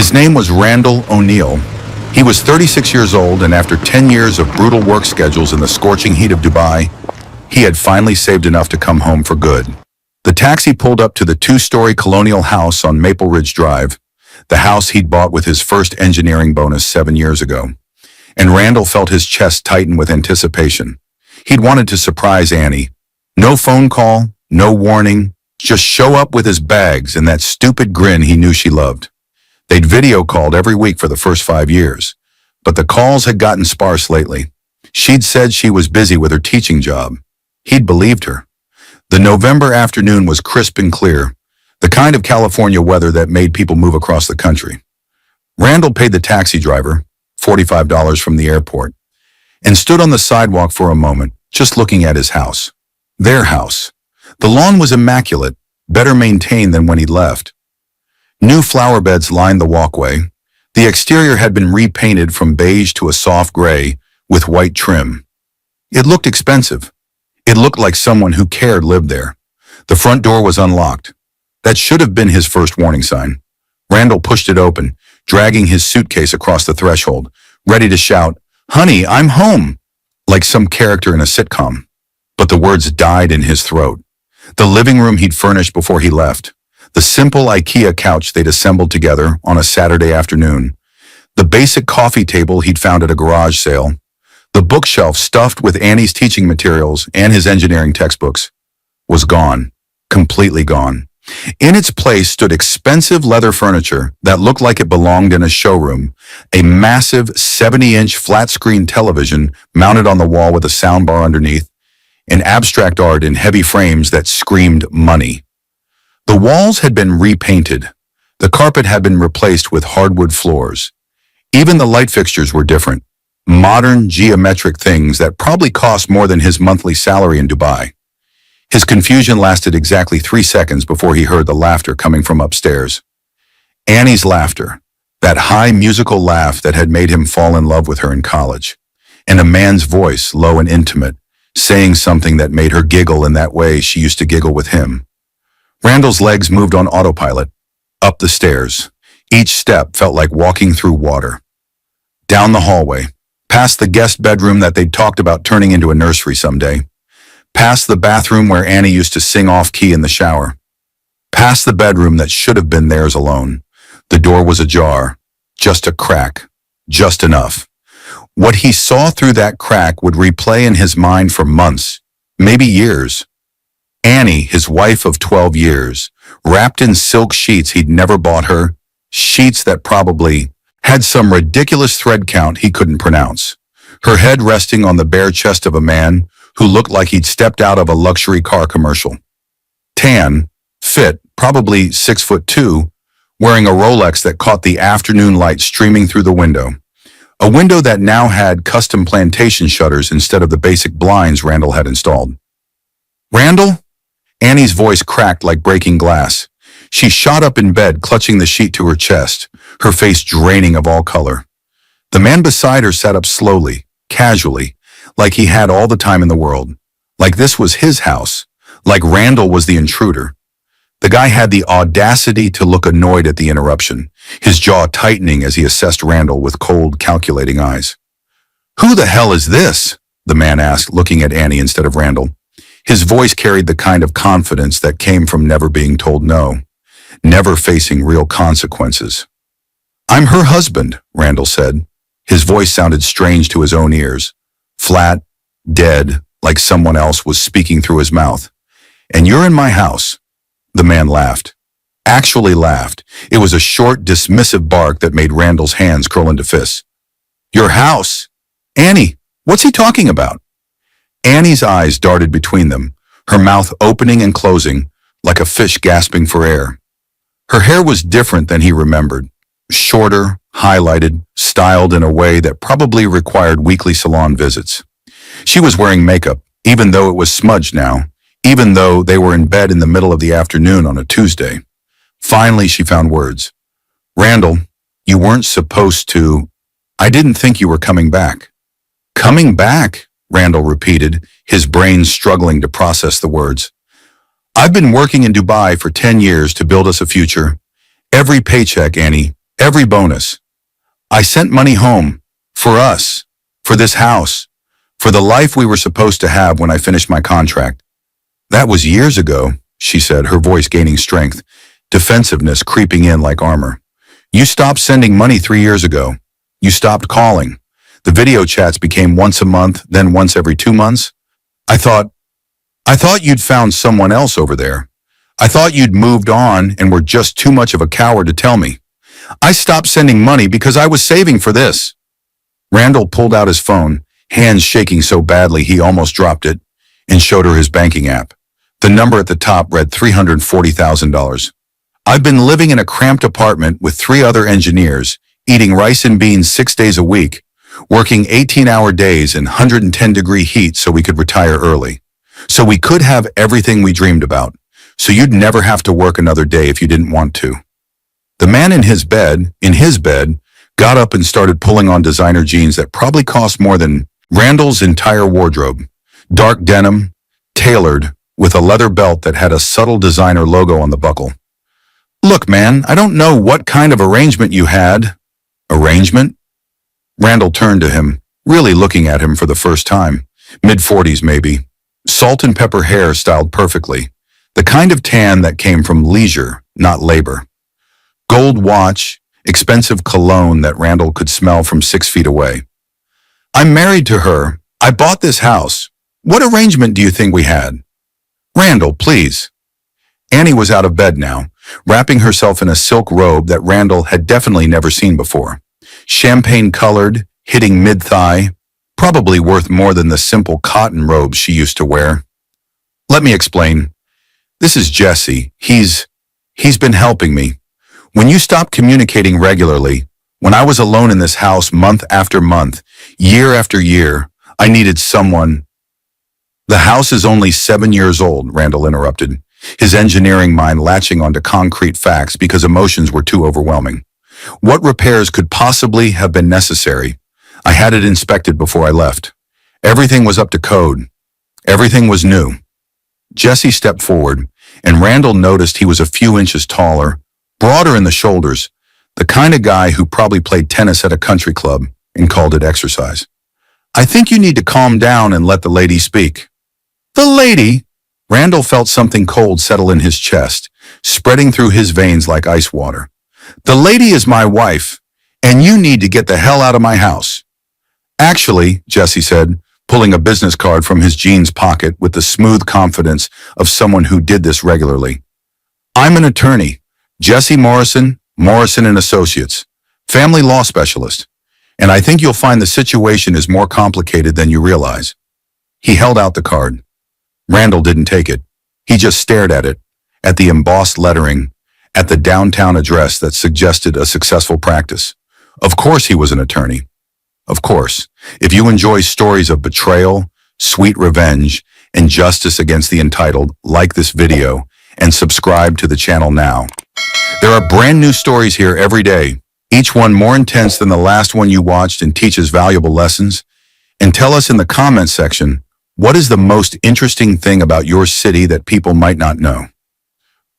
His name was Randall O'Neill. He was 36 years old, and after 10 years of brutal work schedules in the scorching heat of Dubai, he had finally saved enough to come home for good. The taxi pulled up to the two-story colonial house on Maple Ridge Drive, the house he'd bought with his first engineering bonus 7 years ago. And Randall felt his chest tighten with anticipation. He'd wanted to surprise Annie. No phone call, no warning, just show up with his bags and that stupid grin he knew she loved. They'd video called every week for the first 5 years, but the calls had gotten sparse lately. She'd said she was busy with her teaching job. He'd believed her. The November afternoon was crisp and clear, the kind of California weather that made people move across the country. Randall paid the taxi driver, $45 from the airport, and stood on the sidewalk for a moment, just looking at his house. Their house. The lawn was immaculate, better maintained than when he'd left. New flower beds lined the walkway. The exterior had been repainted from beige to a soft gray with white trim. It looked expensive. It looked like someone who cared lived there. The front door was unlocked. That should have been his first warning sign. Randall pushed it open, dragging his suitcase across the threshold, ready to shout, "Honey, I'm home," like some character in a sitcom. But the words died in his throat. The living room he'd furnished before he left. The simple IKEA couch they'd assembled together on a Saturday afternoon. The basic coffee table he'd found at a garage sale. The bookshelf stuffed with Annie's teaching materials and his engineering textbooks was gone, completely gone. In its place stood expensive leather furniture that looked like it belonged in a showroom, a massive 70-inch flat-screen television mounted on the wall with a soundbar underneath, and abstract art in heavy frames that screamed money. The walls had been repainted. The carpet had been replaced with hardwood floors. Even the light fixtures were different. Modern, geometric things that probably cost more than his monthly salary in Dubai. His confusion lasted exactly 3 seconds before he heard the laughter coming from upstairs. Annie's laughter, that high musical laugh that had made him fall in love with her in college. And a man's voice, low and intimate, saying something that made her giggle in that way she used to giggle with him. Randall's legs moved on autopilot, up the stairs. Each step felt like walking through water. Down the hallway, past the guest bedroom that they'd talked about turning into a nursery someday. Past the bathroom where Annie used to sing off-key in the shower. Past the bedroom that should have been theirs alone. The door was ajar, just a crack, just enough. What he saw through that crack would replay in his mind for months, maybe years. Annie, his wife of 12 years, wrapped in silk sheets he'd never bought her, sheets that probably had some ridiculous thread count he couldn't pronounce. Her head resting on the bare chest of a man who looked like he'd stepped out of a luxury car commercial. Tan, fit, probably 6'2", wearing a Rolex that caught the afternoon light streaming through the window. A window that now had custom plantation shutters instead of the basic blinds Randall had installed. "Randall?" Annie's voice cracked like breaking glass. She shot up in bed, clutching the sheet to her chest, her face draining of all color. The man beside her sat up slowly, casually, like he had all the time in the world. Like this was his house. Like Randall was the intruder. The guy had the audacity to look annoyed at the interruption, his jaw tightening as he assessed Randall with cold, calculating eyes. "Who the hell is this?" the man asked, looking at Annie instead of Randall. His voice carried the kind of confidence that came from never being told no, never facing real consequences. "I'm her husband," Randall said. His voice sounded strange to his own ears. Flat, dead, like someone else was speaking through his mouth. "And you're in my house." The man laughed. Actually laughed. It was a short, dismissive bark that made Randall's hands curl into fists. "Your house? Annie, what's he talking about?" Annie's eyes darted between them, her mouth opening and closing, like a fish gasping for air. Her hair was different than he remembered. Shorter, highlighted, styled in a way that probably required weekly salon visits. She was wearing makeup, even though it was smudged now, even though they were in bed in the middle of the afternoon on a Tuesday. Finally, she found words. "Randall, you weren't supposed to. I didn't think you were coming back." "Coming back?" Randall repeated, his brain struggling to process the words. "I've been working in Dubai for 10 years to build us a future. Every paycheck, Annie, Every bonus. I sent money home. For us. For this house. For the life we were supposed to have when I finished my contract. That was years ago, she said, her voice gaining strength, defensiveness creeping in like armor. You stopped sending money 3 years ago. You stopped calling. The video chats became once a month, then once every 2 months. I thought you'd found someone else over there. I thought you'd moved on and were just too much of a coward to tell me. I stopped sending money because I was saving for this. Randall pulled out his phone, hands shaking so badly he almost dropped it, and showed her his banking app. The number at the top read $340,000. I've been living in a cramped apartment with 3 other engineers, eating rice and beans 6 days a week, working 18-hour days in 110-degree heat so we could retire early. So we could have everything we dreamed about. So you'd never have to work another day if you didn't want to. The man in his bed, got up and started pulling on designer jeans that probably cost more than Randall's entire wardrobe. Dark denim, tailored, with a leather belt that had a subtle designer logo on the buckle. Look, man, I don't know what kind of arrangement you had. Arrangement? Randall turned to him, really looking at him for the first time. Mid-40s maybe. Salt and pepper hair styled perfectly. The kind of tan that came from leisure, not labor. Gold watch, expensive cologne that Randall could smell from 6 feet away. I'm married to her. I bought this house. What arrangement do you think we had? Randall, please. Annie was out of bed now, wrapping herself in a silk robe that Randall had definitely never seen before. Champagne-colored, hitting mid-thigh, probably worth more than the simple cotton robes she used to wear. Let me explain. This is Jesse. He's been helping me. When you stopped communicating regularly, when I was alone in this house month after month, year after year, I needed someone. The house is only 7 years old, Randall interrupted, his engineering mind latching onto concrete facts because emotions were too overwhelming. What repairs could possibly have been necessary? I had it inspected before I left. Everything was up to code. Everything was new. Jesse stepped forward, and Randall noticed he was a few inches taller, broader in the shoulders, the kind of guy who probably played tennis at a country club and called it exercise. I think you need to calm down and let the lady speak. The lady? Randall felt something cold settle in his chest, spreading through his veins like ice water. The lady is my wife, and you need to get the hell out of my house. Actually, Jesse said, pulling a business card from his jeans pocket with the smooth confidence of someone who did this regularly. I'm an attorney, Jesse Morrison, Morrison & Associates, family law specialist, and I think you'll find the situation is more complicated than you realize. He held out the card. Randall didn't take it. He just stared at it, at the embossed lettering, at the downtown address that suggested a successful practice. Of course he was an attorney. Of course, if you enjoy stories of betrayal, sweet revenge, and justice against the entitled, like this video and subscribe to the channel now. There are brand new stories here every day, each one more intense than the last one you watched and teaches valuable lessons. And tell us in the comments section, what is the most interesting thing about your city that people might not know?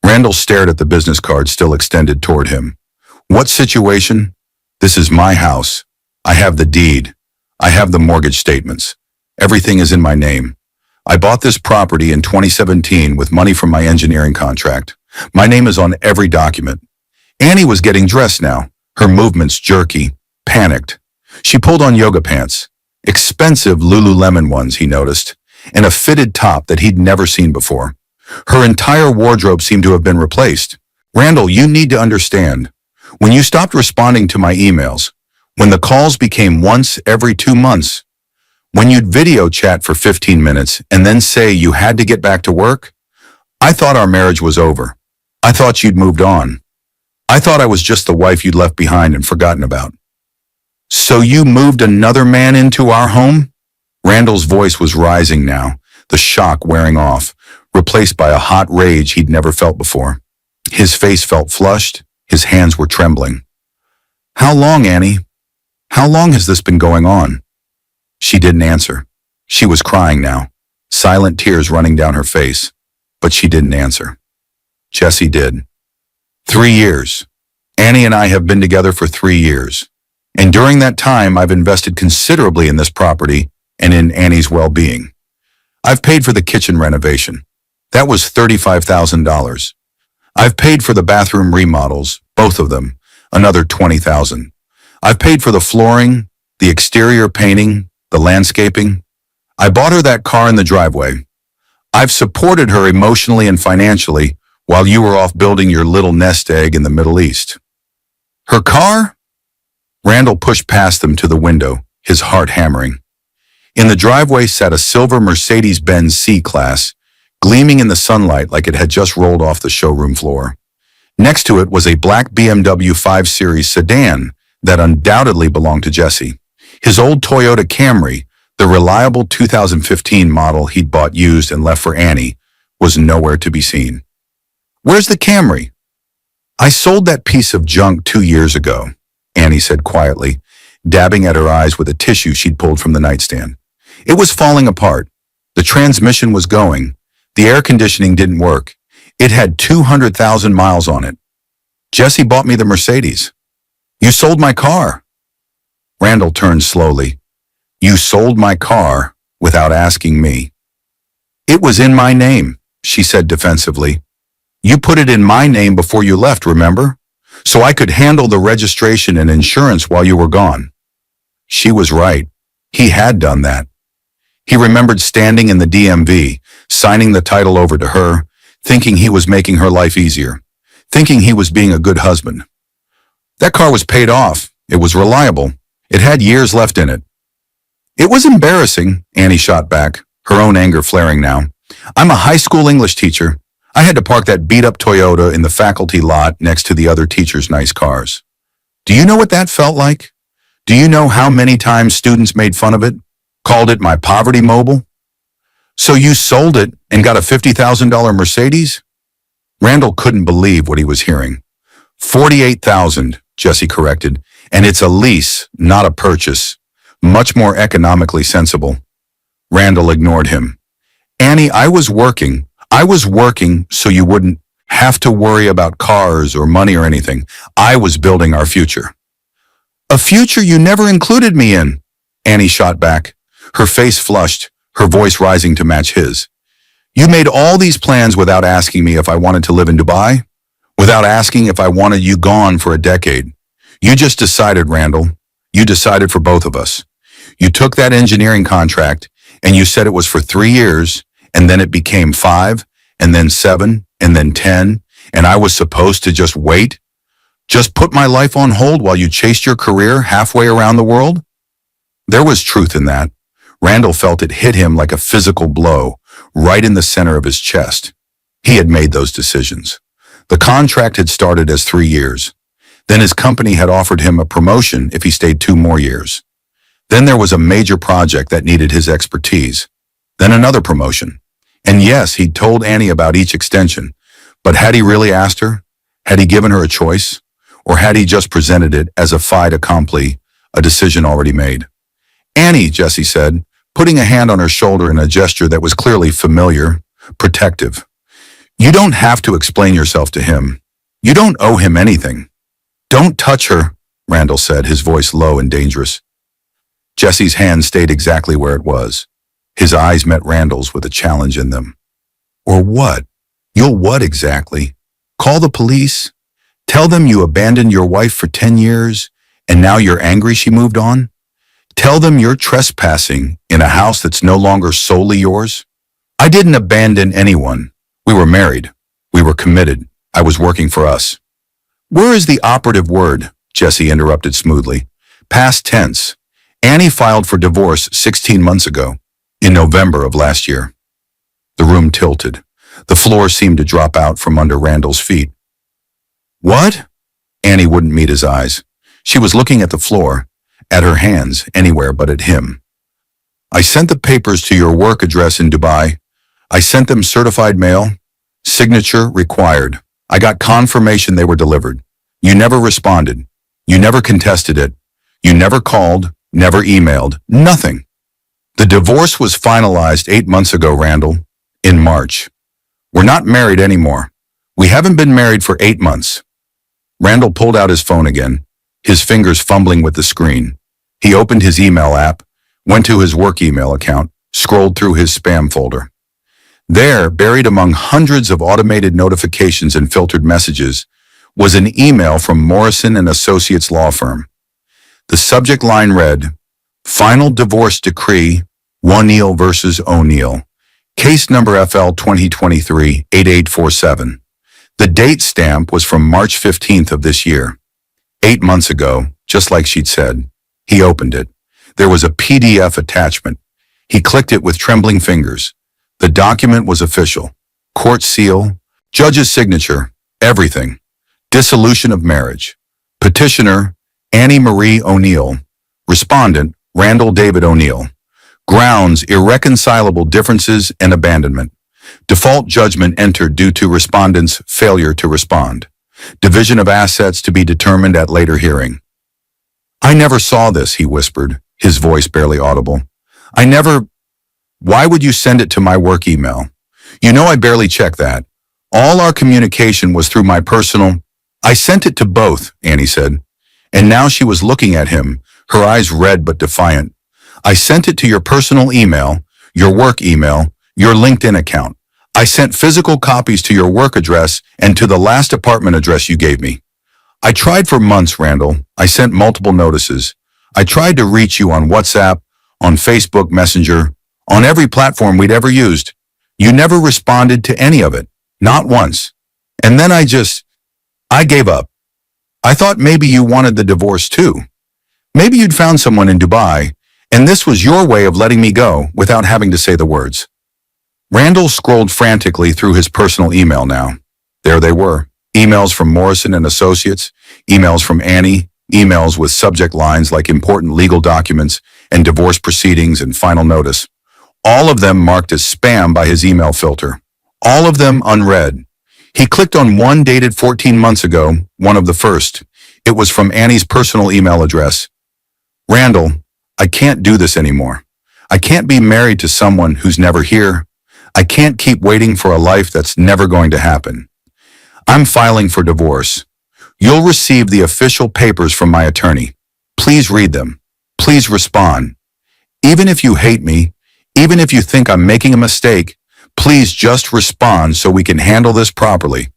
Randall stared at the business card still extended toward him. What situation? This is my house. I have the deed. I have the mortgage statements. Everything is in my name. I bought this property in 2017 with money from my engineering contract. My name is on every document. Annie was getting dressed now, her movements jerky, panicked. She pulled on yoga pants, expensive Lululemon ones, he noticed, and a fitted top that he'd never seen before. Her entire wardrobe seemed to have been replaced. Randall, you need to understand. When you stopped responding to my emails, when the calls became once every 2 months, when you'd video chat for 15 minutes and then say you had to get back to work, I thought our marriage was over. I thought you'd moved on. I thought I was just the wife you'd left behind and forgotten about. So you moved another man into our home? Randall's voice was rising now, the shock wearing off, replaced by a hot rage he'd never felt before. His face felt flushed, his hands were trembling. How long, Annie? How long has this been going on? She didn't answer. She was crying now, silent tears running down her face, but she didn't answer. Jesse did. 3 years. Annie and I have been together for 3 years. And during that time, I've invested considerably in this property and in Annie's well-being. I've paid for the kitchen renovation. That was $35,000. I've paid for the bathroom remodels, both of them, another $20,000. I've paid for the flooring, the exterior painting, the landscaping. I bought her that car in the driveway. I've supported her emotionally and financially while you were off building your little nest egg in the Middle East. Her car? Randall pushed past them to the window, his heart hammering. In the driveway sat a silver Mercedes-Benz C-Class, gleaming in the sunlight like it had just rolled off the showroom floor. Next to it was a black BMW 5 Series sedan that undoubtedly belonged to Jesse. His old Toyota Camry, the reliable 2015 model he'd bought used and left for Annie, was nowhere to be seen. "Where's the Camry?" "I sold that piece of junk 2 years ago," Annie said quietly, dabbing at her eyes with a tissue she'd pulled from the nightstand. "It was falling apart. The transmission was going. The air conditioning didn't work. It had 200,000 miles on it. Jesse bought me the Mercedes." "You sold my car." Randall turned slowly. "You sold my car without asking me." "It was in my name," she said defensively. "You put it in my name before you left, remember? So I could handle the registration and insurance while you were gone." She was right. He had done that. He remembered standing in the DMV, signing the title over to her, thinking he was making her life easier, thinking he was being a good husband. That car was paid off. It was reliable. It had years left in it. "It was embarrassing," Annie shot back, her own anger flaring now. "I'm a high school English teacher. I had to park that beat-up Toyota in the faculty lot next to the other teachers' nice cars. Do you know what that felt like? Do you know how many times students made fun of it? Called it my poverty mobile? So you sold it and got a $50,000 Mercedes?" Randall couldn't believe what he was hearing. $48,000, Jesse corrected, and it's a lease, not a purchase. Much more economically sensible. Randall ignored him. "Annie, I was working so you wouldn't have to worry about cars or money or anything. I was building our future." "A future you never included me in," Annie shot back, her face flushed, her voice rising to match his. "You made all these plans without asking me if I wanted to live in Dubai, without asking if I wanted you gone for a decade. You just decided, Randall. You decided for both of us. You took that engineering contract and you said it was for 3 years, and then it became 5, and then 7, and then 10, and I was supposed to just wait? Just put my life on hold while you chased your career halfway around the world?" There was truth in that. Randall felt it hit him like a physical blow, right in the center of his chest. He had made those decisions. The contract had started as 3 years. Then his company had offered him a promotion if he stayed 2 more years. Then there was a major project that needed his expertise. Then another promotion. And yes, he'd told Annie about each extension, but had he really asked her? Had he given her a choice? Or had he just presented it as a fait accompli, a decision already made? "Annie," Jesse said, putting a hand on her shoulder in a gesture that was clearly familiar, protective. "You don't have to explain yourself to him. You don't owe him anything." "Don't touch her," Randall said, his voice low and dangerous. Jesse's hand stayed exactly where it was. His eyes met Randall's with a challenge in them. "Or what? You'll what exactly? Call the police? Tell them you abandoned your wife for 10 years and now you're angry she moved on? Tell them you're trespassing in a house that's no longer solely yours? I didn't abandon anyone. We were married. We were committed. I was working for us." "Where is the operative word?" Jesse interrupted smoothly. "Past tense. Annie filed for divorce 16 months ago, in November of last year." The room tilted. The floor seemed to drop out from under Randall's feet. "What?" Annie wouldn't meet his eyes. She was looking at the floor, at her hands, anywhere but at him. "I sent the papers to your work address in Dubai. I sent them certified mail. Signature required. I got confirmation they were delivered. You never responded. You never contested it. You never called, never emailed, nothing. The divorce was finalized 8 months ago, Randall, in March. We're not married anymore. We haven't been married for 8 months. Randall pulled out his phone again, his fingers fumbling with the screen. He opened his email app, went to his work email account, scrolled through his spam folder. There, buried among hundreds of automated notifications and filtered messages, was an email from Morrison and Associates law firm. The subject line read, "Final Divorce Decree, O'Neill versus O'Neill. Case number FL 2023-8847. The date stamp was from March 15th of this year. 8 months ago, just like she'd said. He opened it. There was a PDF attachment. He clicked it with trembling fingers. The document was official. Court seal, judge's signature, everything. Dissolution of marriage. Petitioner, Annie Marie O'Neill. Respondent, Randall David O'Neill. Grounds, irreconcilable differences and abandonment. Default judgment entered due to respondent's failure to respond. Division of assets to be determined at later hearing." "I never saw this," he whispered, his voice barely audible. Why would you send it to my work email? You know I barely check that. All our communication was through my personal—" "I sent it to both," Annie said. And now she was looking at him, her eyes red but defiant. "I sent it to your personal email, your work email, your LinkedIn account. I sent physical copies to your work address and to the last apartment address you gave me. I tried for months, Randall. I sent multiple notices. I tried to reach you on WhatsApp, on Facebook Messenger, on every platform we'd ever used. You never responded to any of it, not once. And then I gave up. I thought maybe you wanted the divorce too. Maybe you'd found someone in Dubai, and this was your way of letting me go without having to say the words." Randall scrolled frantically through his personal email now. There they were. Emails from Morrison and Associates, emails from Annie, emails with subject lines like important legal documents and divorce proceedings and final notice. All of them marked as spam by his email filter. All of them unread. He clicked on one dated 14 months ago, one of the first. It was from Annie's personal email address. "Randall, I can't do this anymore. I can't be married to someone who's never here. I can't keep waiting for a life that's never going to happen. I'm filing for divorce. You'll receive the official papers from my attorney. Please read them. Please respond. Even if you hate me, even if you think I'm making a mistake, please just respond so we can handle this properly.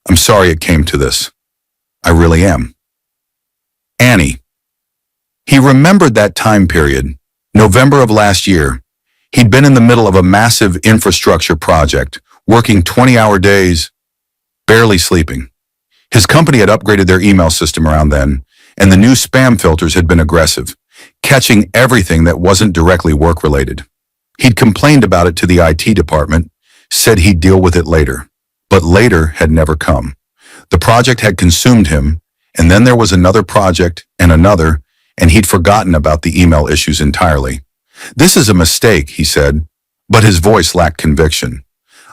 I'm sorry it came to this. I really am. Annie." He remembered that time period, November of last year. He'd been in the middle of a massive infrastructure project, working 20-hour days, barely sleeping. His company had upgraded their email system around then, and the new spam filters had been aggressive, catching everything that wasn't directly work-related. He'd complained about it to the IT department, said he'd deal with it later. But later had never come. The project had consumed him, and then there was another project and another, and he'd forgotten about the email issues entirely. "This is a mistake," he said, but his voice lacked conviction.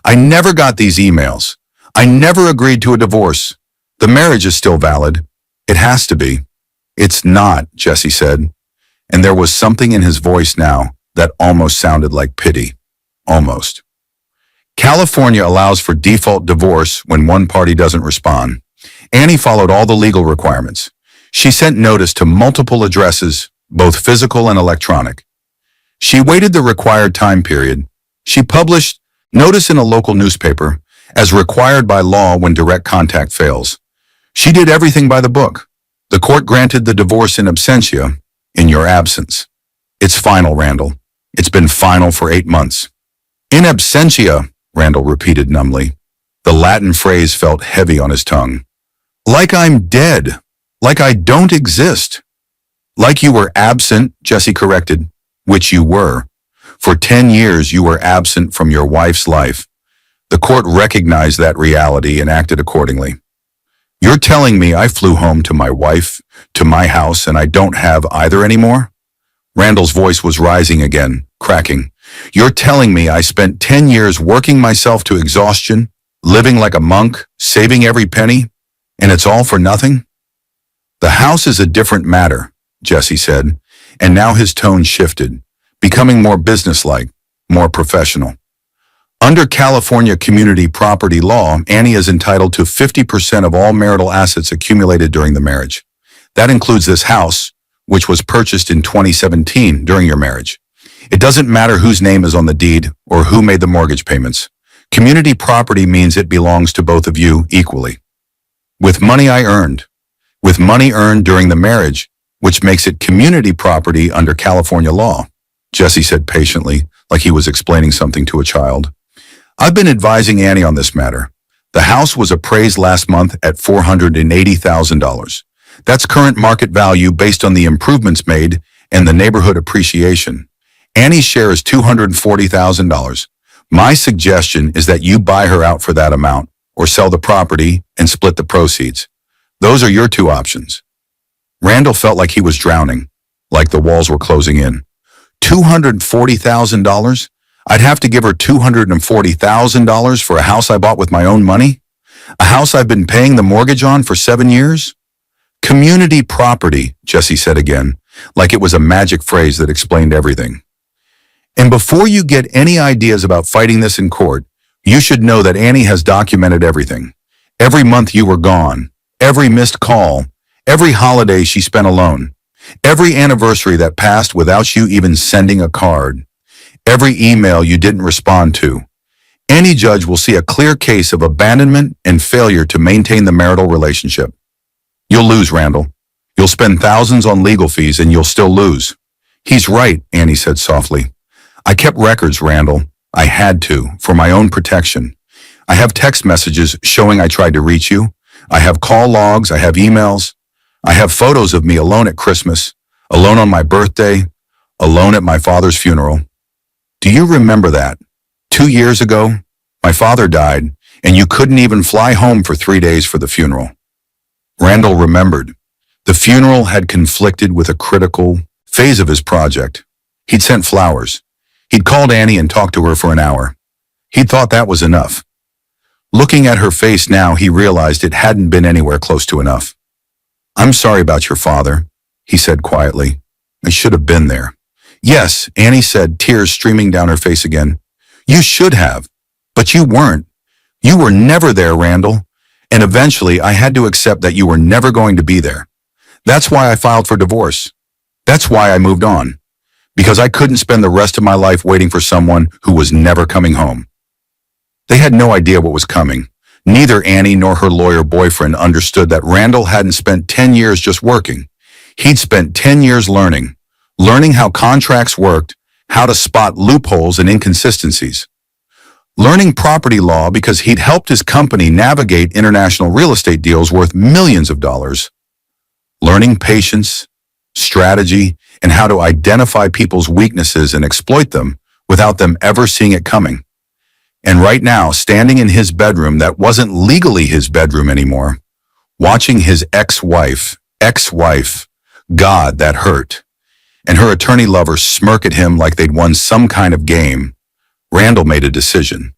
"I never got these emails. I never agreed to a divorce. The marriage is still valid. It has to be." "It's not," Jesse said, and there was something in his voice now that almost sounded like pity. Almost. "California allows for default divorce when one party doesn't respond." Annie followed all the legal requirements. She sent notice to multiple addresses, both physical and electronic. She waited the required time period. She published notice in a local newspaper, as required by law when direct contact fails. She did everything by the book. The court granted the divorce in absentia, in your absence. "It's final, Randall. It's been final for 8 months. In absentia," Randall repeated numbly. The Latin phrase felt heavy on his tongue. "Like I'm dead. Like I don't exist." "Like you were absent," Jesse corrected, "which you were. For 10 years you were absent from your wife's life." The court recognized that reality and acted accordingly. "You're telling me I flew home to my wife, to my house, and I don't have either anymore?" Randall's voice was rising again, cracking. "You're telling me I spent 10 years working myself to exhaustion, living like a monk, saving every penny, and it's all for nothing?" "The house is a different matter," Jesse said, and now his tone shifted, becoming more businesslike, more professional. Under California community property law, Annie is entitled to 50% of all marital assets accumulated during the marriage. That includes this house, which was purchased in 2017 during your marriage. It doesn't matter whose name is on the deed or who made the mortgage payments. Community property means it belongs to both of you equally. With money I earned. With money earned during the marriage, which makes it community property under California law, Jesse said patiently, like he was explaining something to a child. I've been advising Annie on this matter. The house was appraised last month at $480,000. That's current market value based on the improvements made and the neighborhood appreciation. Annie's share is $240,000. My suggestion is that you buy her out for that amount or sell the property and split the proceeds. Those are your two options. Randall felt like he was drowning, like the walls were closing in. $240,000? I'd have to give her $240,000 for a house I bought with my own money? A house I've been paying the mortgage on for 7 years? Community property, Jesse said again, like it was a magic phrase that explained everything. And before you get any ideas about fighting this in court, you should know that Annie has documented everything. Every month you were gone, every missed call, every holiday she spent alone, every anniversary that passed without you even sending a card, every email you didn't respond to. Any judge will see a clear case of abandonment and failure to maintain the marital relationship. You'll lose, Randall. You'll spend thousands on legal fees and you'll still lose. He's right, Annie said softly. I kept records, Randall. I had to, for my own protection. I have text messages showing I tried to reach you. I have call logs. I have emails. I have photos of me alone at Christmas, alone on my birthday, alone at my father's funeral. Do you remember that? 2 years ago, my father died, and you couldn't even fly home for 3 days for the funeral. Randall remembered. The funeral had conflicted with a critical phase of his project. He'd sent flowers. He'd called Annie and talked to her for an hour. He'd thought that was enough. Looking at her face now, he realized it hadn't been anywhere close to enough. I'm sorry about your father, he said quietly. I should have been there. Yes, Annie said, tears streaming down her face again. You should have, but you weren't. You were never there, Randall. And eventually I had to accept that you were never going to be there. That's why I filed for divorce. That's why I moved on. Because I couldn't spend the rest of my life waiting for someone who was never coming home. They had no idea what was coming. Neither Annie nor her lawyer boyfriend understood that Randall hadn't spent 10 years just working. He'd spent 10 years learning how contracts worked, how to spot loopholes and inconsistencies. Learning property law because he'd helped his company navigate international real estate deals worth millions of dollars. Learning patience, strategy, and how to identify people's weaknesses and exploit them without them ever seeing it coming. And right now, standing in his bedroom that wasn't legally his bedroom anymore, watching his ex-wife, God, that hurt, and her attorney lover smirk at him like they'd won some kind of game, Randall made a decision.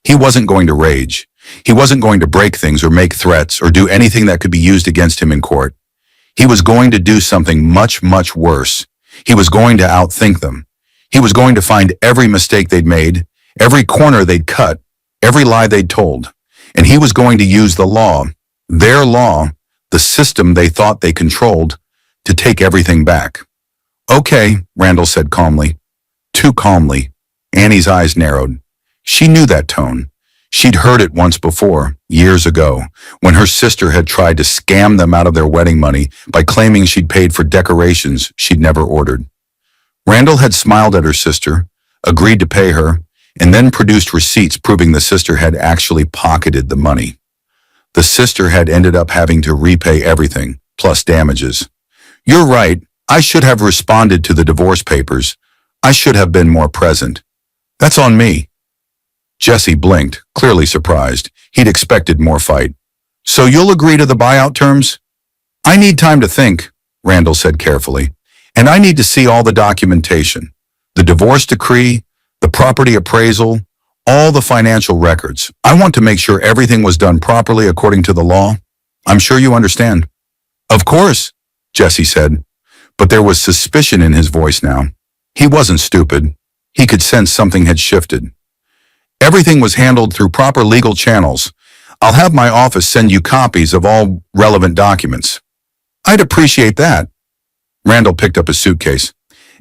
He wasn't going to rage. He wasn't going to break things or make threats or do anything that could be used against him in court. He was going to do something much, much worse. He was going to outthink them. He was going to find every mistake they'd made, every corner they'd cut, every lie they'd told. And he was going to use the law, their law, the system they thought they controlled, to take everything back. Okay, Randall said calmly. Too calmly. Annie's eyes narrowed. She knew that tone. She'd heard it once before, years ago, when her sister had tried to scam them out of their wedding money by claiming she'd paid for decorations she'd never ordered. Randall had smiled at her sister, agreed to pay her, and then produced receipts proving the sister had actually pocketed the money. The sister had ended up having to repay everything, plus damages. You're right, I should have responded to the divorce papers. I should have been more present. That's on me. Jesse blinked, clearly surprised. He'd expected more fight. So you'll agree to the buyout terms? I need time to think, Randall said carefully. And I need to see all the documentation. The divorce decree, the property appraisal, all the financial records. I want to make sure everything was done properly according to the law. I'm sure you understand. Of course, Jesse said. But there was suspicion in his voice now. He wasn't stupid. He could sense something had shifted. Everything was handled through proper legal channels. I'll have my office send you copies of all relevant documents. I'd appreciate that. Randall picked up his suitcase.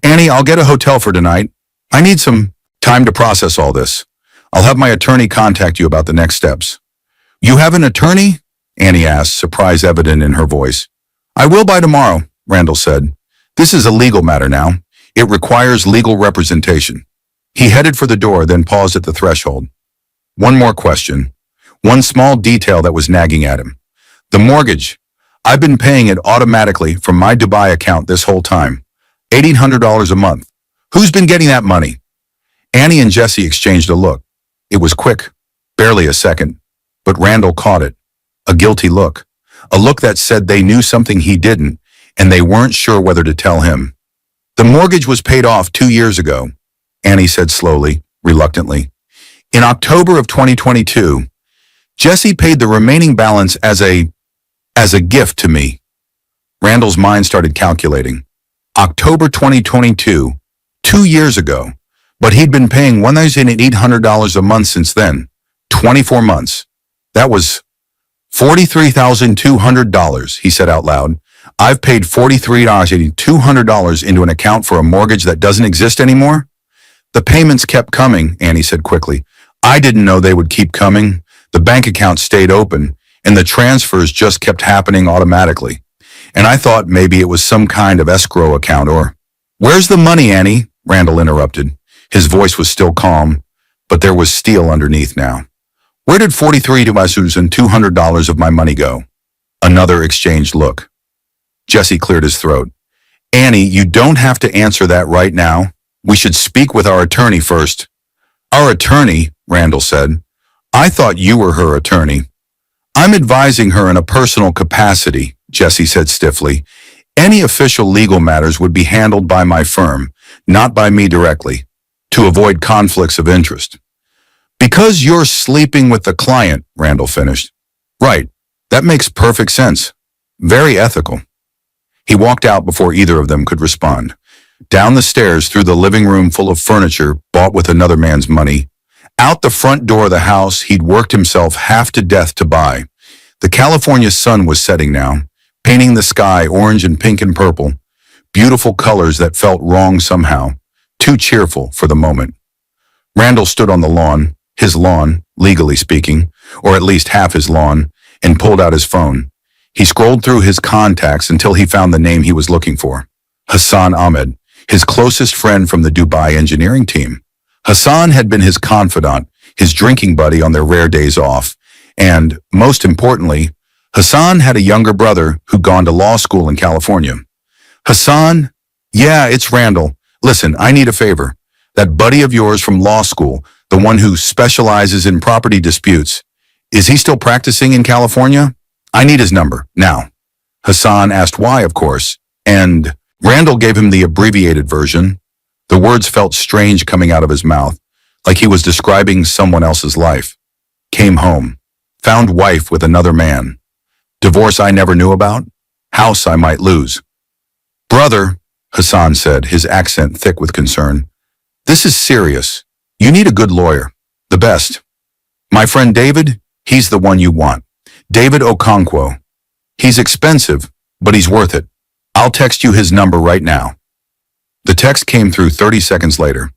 Annie, I'll get a hotel for tonight. I need some time to process all this. I'll have my attorney contact you about the next steps. You have an attorney? Annie asked, surprise evident in her voice. I will by tomorrow, Randall said. This is a legal matter now. It requires legal representation. He headed for the door, then paused at the threshold. One more question. One small detail that was nagging at him. The mortgage. I've been paying it automatically from my Dubai account this whole time. $1,800 a month. Who's been getting that money? Annie and Jesse exchanged a look. It was quick, barely a second, but Randall caught it. A guilty look. A look that said they knew something he didn't, and they weren't sure whether to tell him. The mortgage was paid off 2 years ago, Annie said slowly, reluctantly. In October of 2022, Jesse paid the remaining balance as a gift to me. Randall's mind started calculating. October 2022, 2 years ago, but he'd been paying $1,800 a month since then, 24 months. That was $43,200, he said out loud. I've paid $43,200 into an account for a mortgage that doesn't exist anymore? The payments kept coming, Annie said quickly. I didn't know they would keep coming. The bank account stayed open, and the transfers just kept happening automatically. And I thought maybe it was some kind of escrow account or... Where's the money, Annie? Randall interrupted. His voice was still calm, but there was steel underneath now. Where did $43,200 of my money go? Another exchanged look. Jesse cleared his throat. Annie, you don't have to answer that right now. We should speak with our attorney first. Our attorney, Randall said. I thought you were her attorney. I'm advising her in a personal capacity, Jesse said stiffly. Any official legal matters would be handled by my firm, not by me directly, to avoid conflicts of interest. Because you're sleeping with the client, Randall finished. Right, that makes perfect sense. Very ethical. He walked out before either of them could respond. Down the stairs through the living room full of furniture bought with another man's money. Out the front door of the house he'd worked himself half to death to buy. The California sun was setting now, painting the sky orange and pink and purple. Beautiful colors that felt wrong somehow, too cheerful for the moment. Randall stood on the lawn, his lawn, legally speaking, or at least half his lawn, and pulled out his phone. He scrolled through his contacts until he found the name he was looking for. Hassan Ahmed, his closest friend from the Dubai engineering team. Hassan had been his confidant, his drinking buddy on their rare days off, and, most importantly, Hassan had a younger brother who'd gone to law school in California. Hassan, yeah, it's Randall. Listen, I need a favor. That buddy of yours from law school, the one who specializes in property disputes, is he still practicing in California? I need his number, now. Hassan asked why, of course, and Randall gave him the abbreviated version. The words felt strange coming out of his mouth, like he was describing someone else's life. Came home. Found wife with another man. Divorce I never knew about. House I might lose. Brother, Hassan said, his accent thick with concern. This is serious. You need a good lawyer. The best. My friend David, he's the one you want. David Okonkwo. He's expensive, but he's worth it. I'll text you his number right now. The text came through 30 seconds later.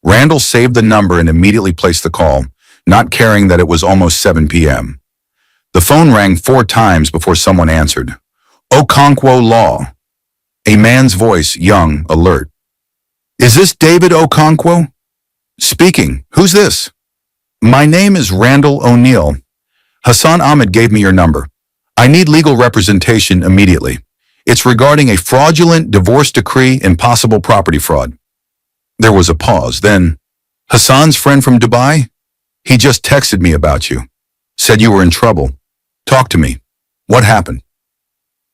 Randall saved the number and immediately placed the call, not caring that it was almost 7 p.m. The phone rang 4 times before someone answered. Okonkwo Law. A man's voice, young, alert. Is this David Okonkwo? Speaking. Who's this? My name is Randall O'Neill. Hassan Ahmed gave me your number. I need legal representation immediately. It's regarding a fraudulent divorce decree and possible property fraud. There was a pause, then, Hassan's friend from Dubai? He just texted me about you. Said you were in trouble. Talk to me. What happened?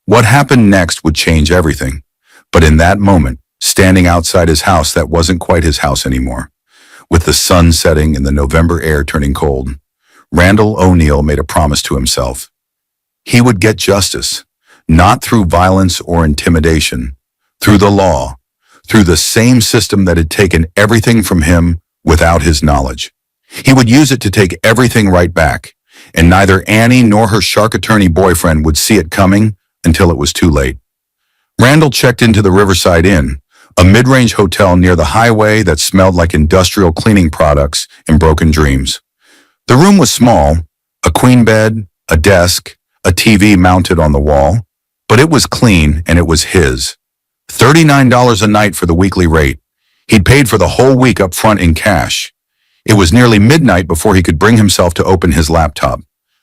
What happened next would change everything. But in that moment, standing outside his house that wasn't quite his house anymore, with the sun setting and the November air turning cold, Randall O'Neill made a promise to himself. He would get justice, not through violence or intimidation, through the law, through the same system that had taken everything from him without his knowledge. He would use it to take everything right back, and neither Annie nor her shark attorney boyfriend would see it coming until it was too late. Randall checked into the Riverside Inn, a mid-range hotel near the highway that smelled like industrial cleaning products and broken dreams. The room was small, a queen bed, a desk, a TV mounted on the wall, but it was clean and it was his. $39 a night for the weekly rate. He'd paid for the whole week up front in cash. It was nearly midnight before he could bring himself to open his laptop.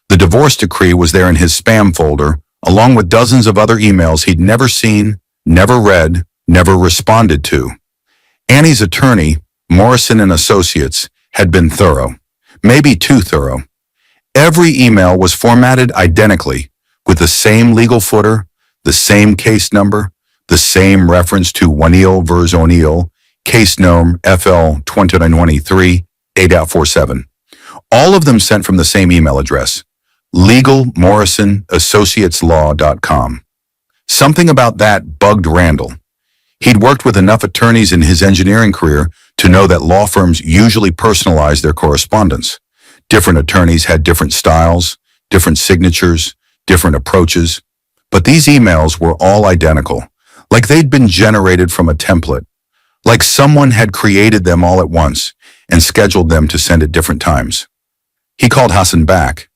The divorce decree was there in his spam folder, along with dozens of other emails he'd never seen, never read, never responded to. Annie's attorney, Morrison and Associates, had been thorough, maybe too thorough. Every email was formatted identically, with the same legal footer, the same case number, the same reference to O'Neill vs. O'Neill, case number FL 2023 8.47. All of them sent from the same email address, legalmorrisonassociateslaw.com. Something about that bugged Randall. He'd worked with enough attorneys in his engineering career to know that law firms usually personalize their correspondence. Different attorneys had different styles, different signatures, different approaches, but these emails were all identical, like they'd been generated from a template, like someone had created them all at once and scheduled them to send at different times. He called Hassan back.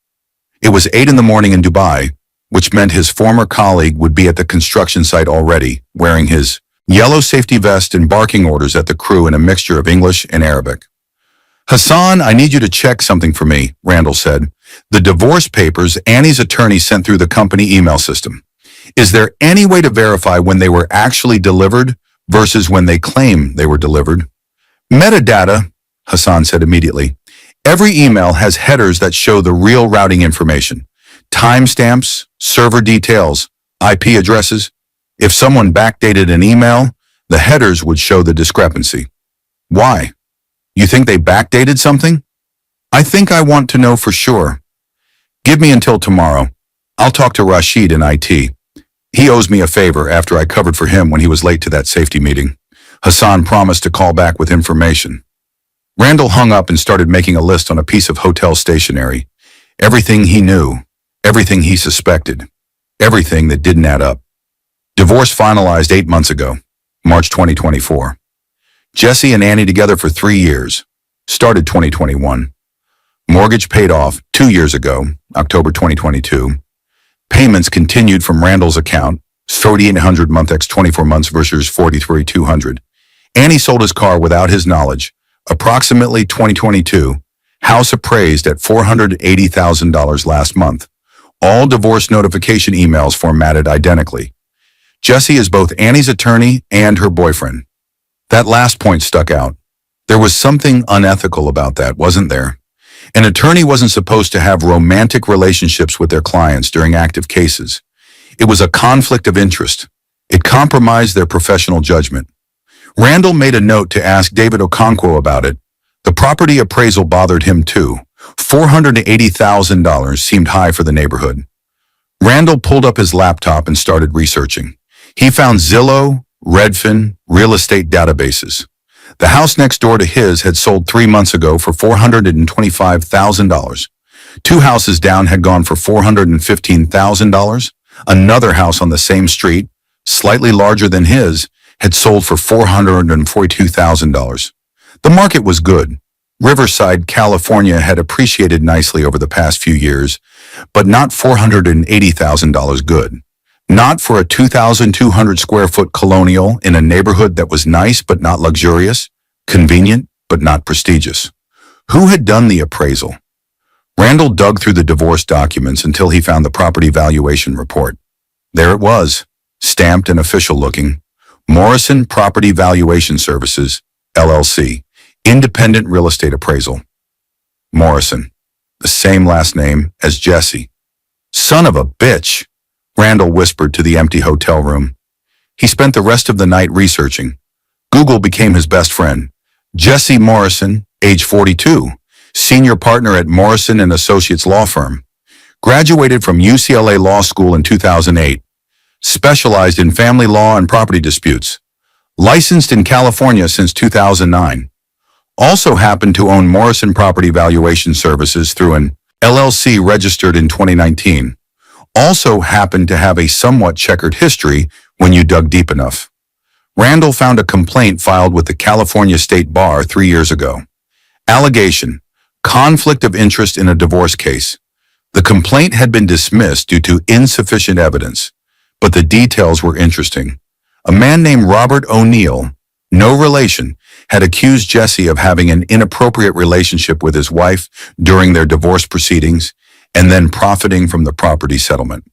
It was 8 in the morning in Dubai, which meant his former colleague would be at the construction site already, wearing his yellow safety vest and barking orders at the crew in a mixture of English and Arabic. "Hassan, I need you to check something for me," Randall said. "The divorce papers Annie's attorney sent through the company email system. Is there any way to verify when they were actually delivered versus when they claim they were delivered?" "Metadata," Hassan said immediately. "Every email has headers that show the real routing information. Timestamps, server details, IP addresses. If someone backdated an email, the headers would show the discrepancy." "Why? You think they backdated something?" "I think I want to know for sure. Give me until tomorrow. I'll talk to Rashid in IT. He owes me a favor after I covered for him when he was late to that safety meeting." Hassan promised to call back with information. Randall hung up and started making a list on a piece of hotel stationery. Everything he knew, everything he suspected, everything that didn't add up. Divorce finalized 8 months ago, March 2024. Jesse and Annie together for 3 years, started 2021. Mortgage paid off 2 years ago, October 2022. Payments continued from Randall's account, 4,800 month x 24 months versus 43,200. Annie sold his car without his knowledge, approximately 2022, house appraised at $480,000 last month. All divorce notification emails formatted identically. Jesse is both Annie's attorney and her boyfriend. That last point stuck out. There was something unethical about that, wasn't there? An attorney wasn't supposed to have romantic relationships with their clients during active cases. It was a conflict of interest. It compromised their professional judgment. Randall made a note to ask David Okonkwo about it. The property appraisal bothered him too. $480,000 seemed high for the neighborhood. Randall pulled up his laptop and started researching. He found Zillow, Redfin, real estate databases. The house next door to his had sold 3 months ago for $425,000. 2 houses down had gone for $415,000. Another house on the same street, slightly larger than his, had sold for $442,000. The market was good. Riverside, California had appreciated nicely over the past few years, but not $480,000 good. Not for a 2,200 square foot colonial in a neighborhood that was nice but not luxurious, convenient but not prestigious. Who had done the appraisal? Randall dug through the divorce documents until he found the property valuation report. There it was, stamped and official looking. Morrison Property Valuation Services, LLC, Independent Real Estate Appraisal. Morrison, the same last name as Jesse. "Son of a bitch," Randall whispered to the empty hotel room. He spent the rest of the night researching. Google became his best friend. Jesse Morrison, age 42, senior partner at Morrison and Associates law firm. Graduated from UCLA Law School in 2008. Specialized in family law and property disputes. Licensed in California since 2009. Also happened to own Morrison Property Valuation Services through an LLC registered in 2019. Also happened to have a somewhat checkered history when you dug deep enough. Randall found a complaint filed with the California State Bar 3 years ago. Allegation: conflict of interest in a divorce case. The complaint had been dismissed due to insufficient evidence, but the details were interesting. A man named Robert O'Neill, no relation, had accused Jesse of having an inappropriate relationship with his wife during their divorce proceedings and then profiting from the property settlement.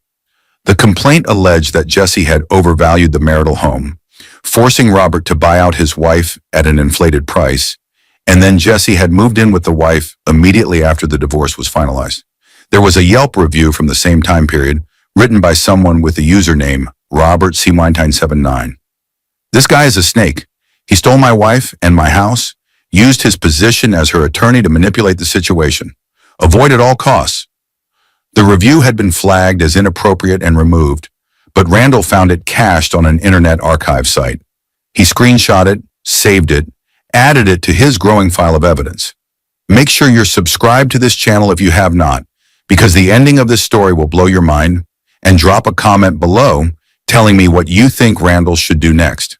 The complaint alleged that Jesse had overvalued the marital home, forcing Robert to buy out his wife at an inflated price, and then Jesse had moved in with the wife immediately after the divorce was finalized. There was a Yelp review from the same time period, written by someone with the username Robert C. 979. This guy is a snake. He stole my wife and my house, used his position as her attorney to manipulate the situation. Avoid at all costs. The review had been flagged as inappropriate and removed, but Randall found it cached on an internet archive site. He screenshot it, saved it, added it to his growing file of evidence. Make sure you're subscribed to this channel if you have not, because the ending of this story will blow your mind, and drop a comment below telling me what you think Randall should do next.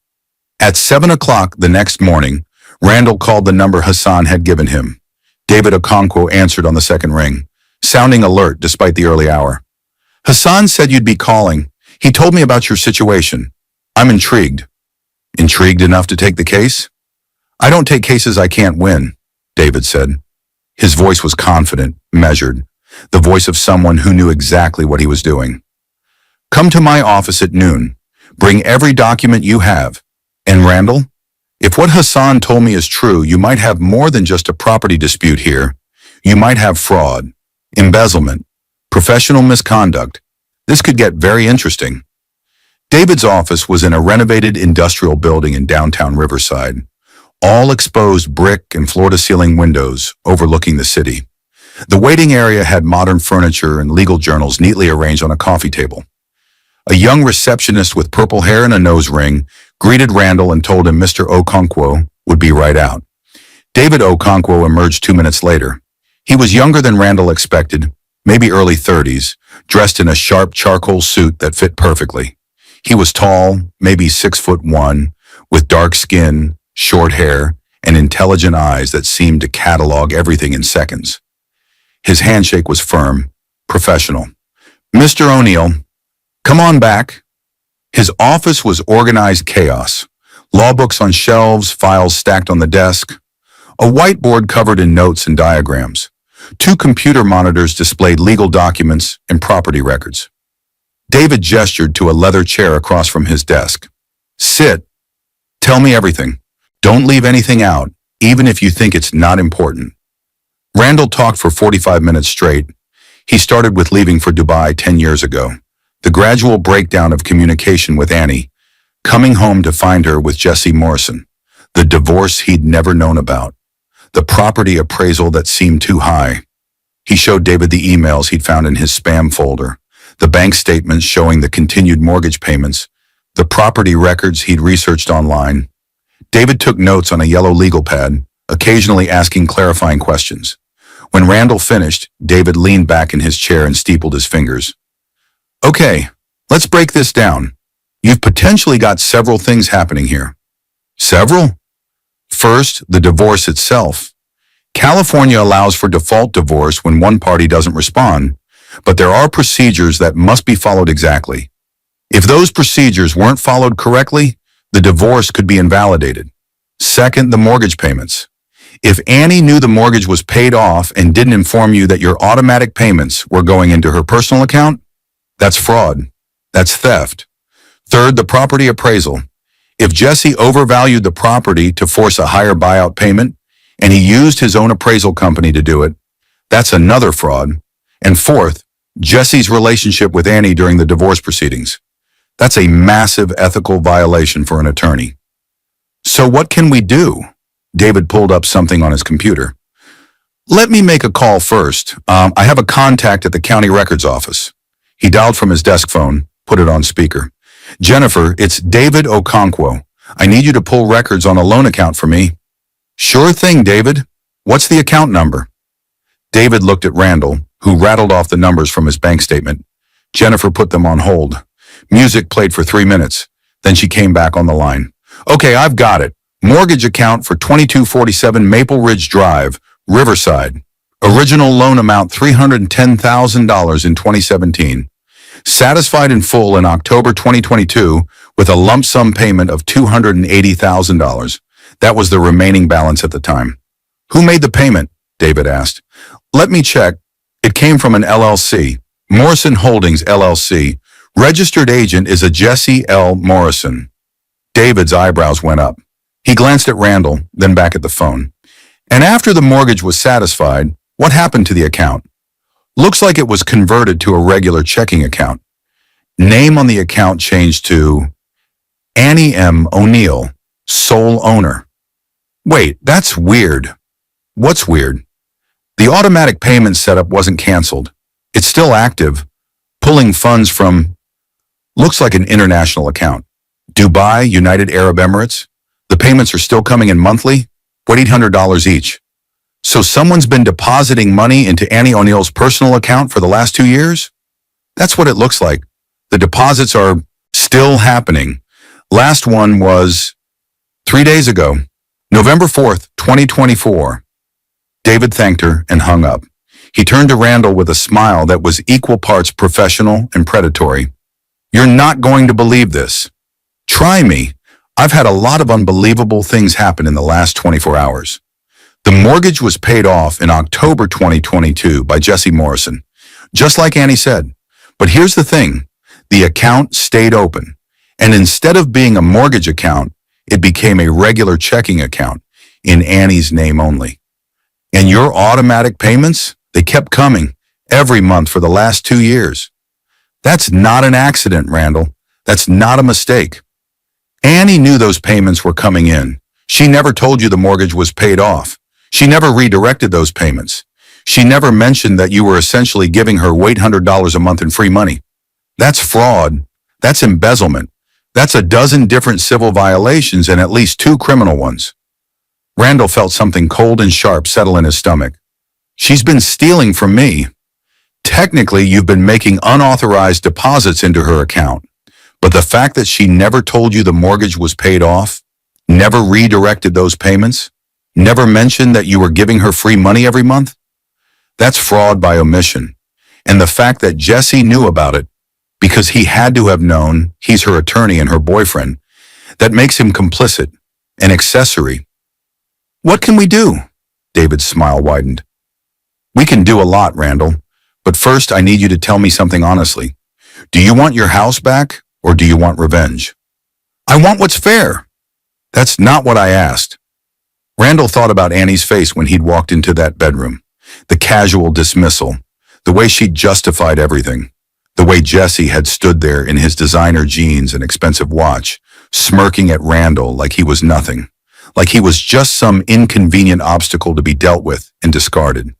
At 7 o'clock the next morning, Randall called the number Hassan had given him. David Okonkwo answered on the second ring, sounding alert despite the early hour. Hassan said you'd be calling. He told me about your situation. I'm intrigued. Intrigued enough to take the case? I don't take cases I can't win, David said. His voice was confident, measured, the voice of someone who knew exactly what he was doing. Come to my office at noon. Bring every document you have. And Randall, if what Hassan told me is true, you might have more than just a property dispute here. You might have fraud, embezzlement, professional misconduct. This could get very interesting. David's office was in a renovated industrial building in downtown Riverside, all exposed brick and floor-to-ceiling windows overlooking the city. The waiting area had modern furniture and legal journals neatly arranged on a coffee table. A young receptionist with purple hair and a nose ring greeted Randall and told him Mr. Okonkwo would be right out. David Okonkwo emerged 2 minutes later. He was younger than Randall expected, maybe early 30s, dressed in a sharp charcoal suit that fit perfectly. He was tall, maybe 6'1", with dark skin, short hair, and intelligent eyes that seemed to catalog everything in seconds. His handshake was firm, professional. Mr. O'Neill, come on back. His office was organized chaos. Law books on shelves, files stacked on the desk. A whiteboard covered in notes and diagrams. 2 computer monitors displayed legal documents and property records. David gestured to a leather chair across from his desk. Sit. Tell me everything. Don't leave anything out, even if you think it's not important. Randall talked for 45 minutes straight. He started with leaving for Dubai 10 years ago. The gradual breakdown of communication with Annie, coming home to find her with Jesse Morrison, the divorce he'd never known about, the property appraisal that seemed too high. He showed David the emails he'd found in his spam folder, the bank statements showing the continued mortgage payments, the property records he'd researched online. David took notes on a yellow legal pad, occasionally asking clarifying questions. When Randall finished, David leaned back in his chair and steepled his fingers. Okay, let's break this down. You've potentially got several things happening here. Several? First, the divorce itself. California allows for default divorce when one party doesn't respond, but there are procedures that must be followed exactly. If those procedures weren't followed correctly, the divorce could be invalidated. Second, the mortgage payments. If Annie knew the mortgage was paid off and didn't inform you that your automatic payments were going into her personal account, that's fraud. That's theft. Third, the property appraisal. If Jesse overvalued the property to force a higher buyout payment, and he used his own appraisal company to do it, that's another fraud. And fourth, Jesse's relationship with Annie during the divorce proceedings. That's a massive ethical violation for an attorney. So what can we do? David pulled up something on his computer. Let me make a call first. I have a contact at the county records office. He dialed from his desk phone, put it on speaker. Jennifer, it's David Okonkwo. I need you to pull records on a loan account for me. Sure thing, David. What's the account number? David looked at Randall, who rattled off the numbers from his bank statement. Jennifer put them on hold. Music played for 3 minutes. Then she came back on the line. Okay, I've got it. Mortgage account for 2247 Maple Ridge Drive, Riverside. Original loan amount $310,000 in 2017. Satisfied in full in October 2022 with a lump sum payment of $280,000. That was the remaining balance at the time. Who made the payment? David asked. Let me check. It came from an LLC. Morrison Holdings, LLC. Registered agent is a Jesse L. Morrison. David's eyebrows went up. He glanced at Randall, then back at the phone. And after the mortgage was satisfied, what happened to the account? Looks like it was converted to a regular checking account. Name on the account changed to Annie M. O'Neill, sole owner. Wait, that's weird. What's weird? The automatic payment setup wasn't canceled. It's still active, pulling funds from, looks like an international account. Dubai, United Arab Emirates. The payments are still coming in monthly, $800 each. So someone's been depositing money into Annie O'Neill's personal account for the last 2 years? That's what it looks like. The deposits are still happening. Last one was 3 days ago, November 4th, 2024. David thanked her and hung up. He turned to Randall with a smile that was equal parts professional and predatory. You're not going to believe this. Try me. I've had a lot of unbelievable things happen in the last 24 hours. The mortgage was paid off in October 2022 by Jesse Morrison, just like Annie said. But here's the thing. The account stayed open, and instead of being a mortgage account, it became a regular checking account in Annie's name only. And your automatic payments, they kept coming every month for the last 2 years. That's not an accident, Randall. That's not a mistake. Annie knew those payments were coming in. She never told you the mortgage was paid off. She never redirected those payments. She never mentioned that you were essentially giving her $800 a month in free money. That's fraud. That's embezzlement. That's a dozen different civil violations and at least 2 criminal ones. Randall felt something cold and sharp settle in his stomach. She's been stealing from me. Technically, you've been making unauthorized deposits into her account. But the fact that she never told you the mortgage was paid off, never redirected those payments, never mentioned that you were giving her free money every month, that's fraud by omission. And the fact that Jesse knew about it, because he had to have known he's her attorney and her boyfriend, that makes him complicit, an accessory. What can we do? David's smile widened. We can do a lot, Randall. But first, I need you to tell me something honestly. Do you want your house back, or do you want revenge? I want what's fair. That's not what I asked. Randall thought about Annie's face when he'd walked into that bedroom. The casual dismissal, the way she'd justified everything, the way Jesse had stood there in his designer jeans and expensive watch, smirking at Randall like he was nothing, like he was just some inconvenient obstacle to be dealt with and discarded.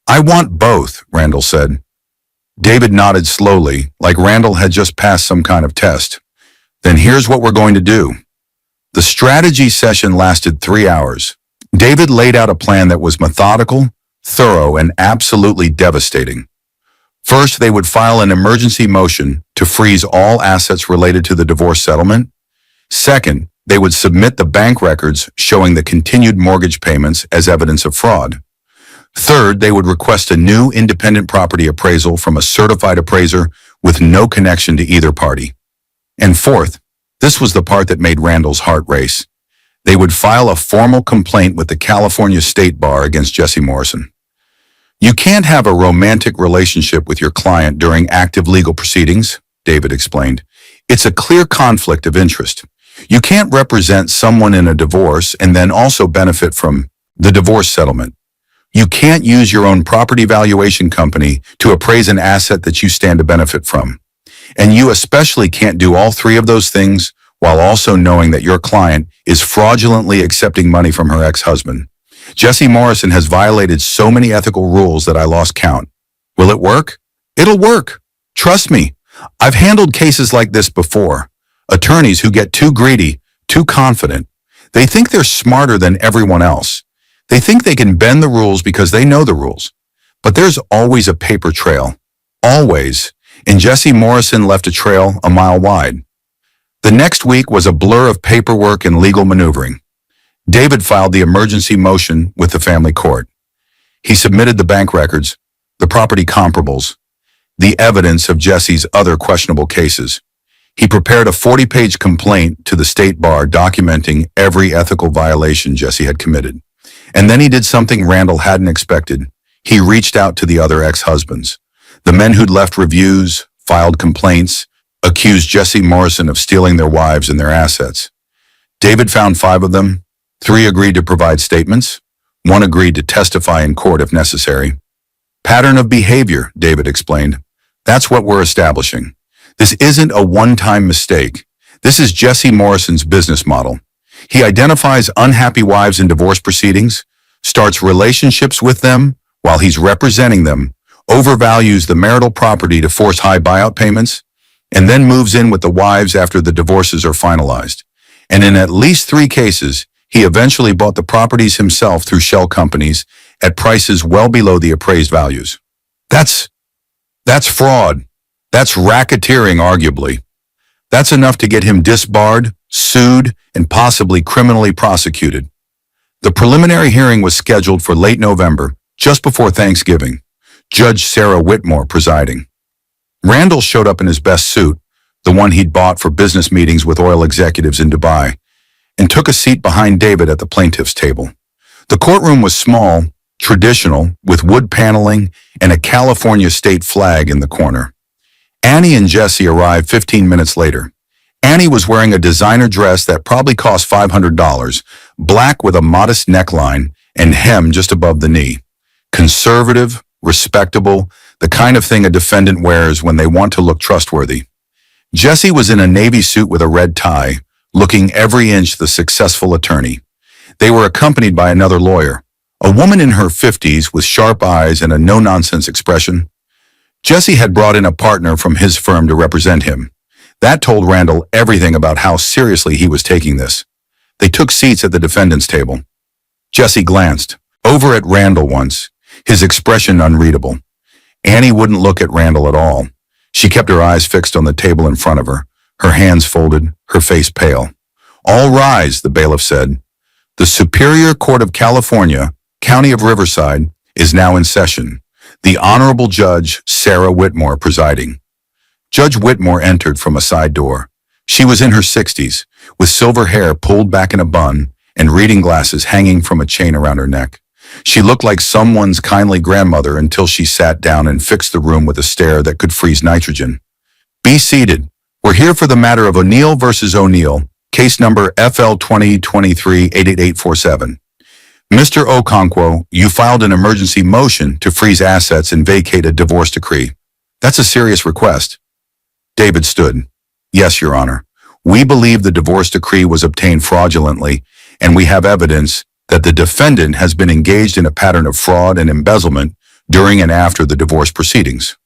I want both, Randall said. David nodded slowly, like Randall had just passed some kind of test. Then here's what we're going to do. The strategy session lasted 3 hours. David laid out a plan that was methodical, thorough, and absolutely devastating. First, they would file an emergency motion to freeze all assets related to the divorce settlement. Second, they would submit the bank records showing the continued mortgage payments as evidence of fraud. Third, they would request a new independent property appraisal from a certified appraiser with no connection to either party. And fourth, this was the part that made Randall's heart race. They would file a formal complaint with the California State Bar against Jesse Morrison. You can't have a romantic relationship with your client during active legal proceedings, David explained. It's a clear conflict of interest. You can't represent someone in a divorce and then also benefit from the divorce settlement. You can't use your own property valuation company to appraise an asset that you stand to benefit from. And you especially can't do all 3 of those things while also knowing that your client is fraudulently accepting money from her ex-husband. Jesse Morrison has violated so many ethical rules that I lost count. Will it work? It'll work. Trust me. I've handled cases like this before. Attorneys who get too greedy, too confident. They think they're smarter than everyone else. They think they can bend the rules because they know the rules. But there's always a paper trail. Always. And Jesse Morrison left a trail a mile wide. The next week was a blur of paperwork and legal maneuvering. David filed the emergency motion with the family court. He submitted the bank records, the property comparables, the evidence of Jesse's other questionable cases. He prepared a 40-page complaint to the state bar documenting every ethical violation Jesse had committed. And then he did something Randall hadn't expected. He reached out to the other ex-husbands. The men who'd left reviews, filed complaints, accused Jesse Morrison of stealing their wives and their assets. David found 5 of them. 3 agreed to provide statements. 1 agreed to testify in court if necessary. Pattern of behavior, David explained. That's what we're establishing. This isn't a one-time mistake. This is Jesse Morrison's business model. He identifies unhappy wives in divorce proceedings, starts relationships with them while he's representing them, overvalues the marital property to force high buyout payments, and then moves in with the wives after the divorces are finalized. And in at least 3 cases, he eventually bought the properties himself through shell companies at prices well below the appraised values. That's fraud. That's racketeering, arguably. That's enough to get him disbarred, sued, and possibly criminally prosecuted. The preliminary hearing was scheduled for late November, just before Thanksgiving. Judge Sarah Whitmore presiding. Randall showed up in his best suit, the one he'd bought for business meetings with oil executives in Dubai, and took a seat behind David at the plaintiff's table. The courtroom was small, traditional, with wood paneling and a California state flag in the corner. Annie and Jesse arrived 15 minutes later. Annie was wearing a designer dress that probably cost $500, black with a modest neckline and hem just above the knee. Conservative, respectable, the kind of thing a defendant wears when they want to look trustworthy. Jesse was in a navy suit with a red tie, looking every inch the successful attorney. They were accompanied by another lawyer, a woman in her 50s with sharp eyes and a no-nonsense expression. Jesse had brought in a partner from his firm to represent him. That told Randall everything about how seriously he was taking this. They took seats at the defendant's table. Jesse glanced over at Randall once, his expression unreadable. Annie wouldn't look at Randall at all. She kept her eyes fixed on the table in front of her, her hands folded, her face pale. "All rise," the bailiff said. "The Superior Court of California, County of Riverside, is now in session. The Honorable Judge Sarah Whitmore presiding." Judge Whitmore entered from a side door. She was in her 60s, with silver hair pulled back in a bun and reading glasses hanging from a chain around her neck. She looked like someone's kindly grandmother until she sat down and fixed the room with a stare that could freeze nitrogen. "Be seated. We're here for the matter of O'Neill versus O'Neill, case number FL 2023-88847. Mr. Okonkwo, you filed an emergency motion to freeze assets and vacate a divorce decree. That's a serious request." David stood. "Yes, Your Honor. We believe the divorce decree was obtained fraudulently, and we have evidence that the defendant has been engaged in a pattern of fraud and embezzlement during and after the divorce proceedings."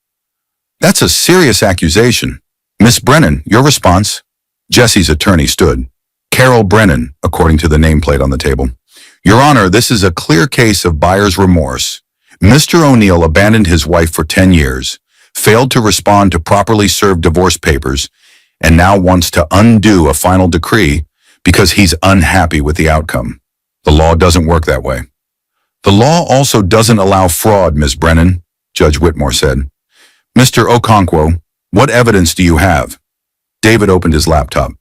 "That's a serious accusation. Miss Brennan, your response?" Jesse's attorney stood. "Carol Brennan," according to the nameplate on the table. "Your Honor, this is a clear case of buyer's remorse. Mr. O'Neill abandoned his wife for 10 years, failed to respond to properly served divorce papers, and now wants to undo a final decree because he's unhappy with the outcome. The law doesn't work that way." "The law also doesn't allow fraud, Ms. Brennan," Judge Whitmore said. "Mr. Okonkwo, what evidence do you have?" David opened his laptop.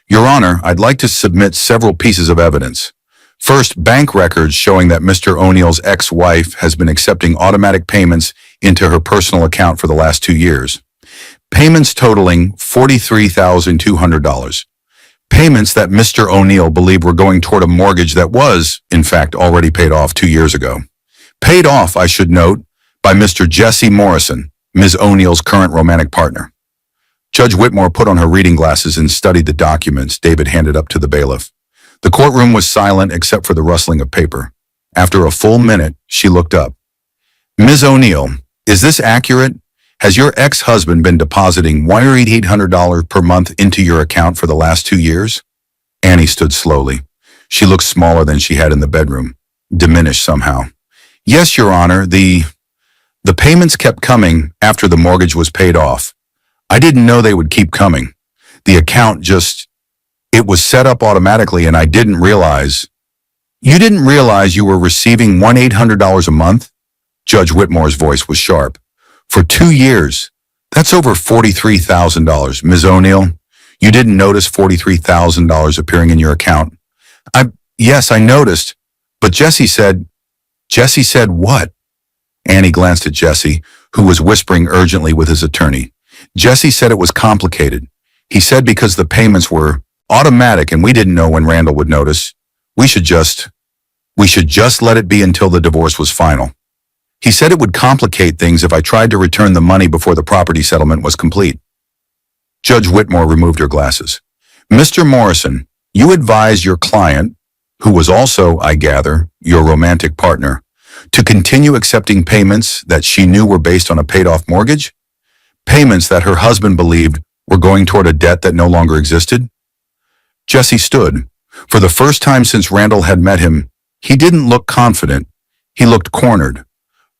"Your Honor, I'd like to submit several pieces of evidence. First, bank records showing that Mr. O'Neill's ex-wife has been accepting automatic payments into her personal account for the last 2 years. Payments totaling $43,200. Payments that Mr. O'Neill believed were going toward a mortgage that was, in fact, already paid off 2 years ago. Paid off, I should note, by Mr. Jesse Morrison, Ms. O'Neill's current romantic partner." Judge Whitmore put on her reading glasses and studied the documents David handed up to the bailiff. The courtroom was silent except for the rustling of paper. After a full minute, she looked up. "Ms. O'Neill, is this accurate? Has your ex-husband been depositing $1,800 per month into your account for the last 2 years?" Annie stood slowly. She looked smaller than she had in the bedroom, diminished somehow. Yes, Your Honor, the payments kept coming after the mortgage was paid off. I didn't know they would keep coming. The account it was set up automatically and I didn't realize. You didn't realize you were receiving $1,800 a month? Judge Whitmore's voice was sharp. For 2 years, that's over $43,000. Ms. O'Neill, you didn't notice $43,000 appearing in your account. Yes, I noticed, but Jesse said what? Annie glanced at Jesse, who was whispering urgently with his attorney. Jesse said it was complicated. He said because the payments were automatic and we didn't know when Randall would notice, we should just let it be until the divorce was final. He said it would complicate things if I tried to return the money before the property settlement was complete. Judge Whitmore removed her glasses. Mr. Morrison, you advised your client, who was also, I gather, your romantic partner, to continue accepting payments that she knew were based on a paid-off mortgage? Payments that her husband believed were going toward a debt that no longer existed? Jesse stood. For the first time since Randall had met him, he didn't look confident. He looked cornered.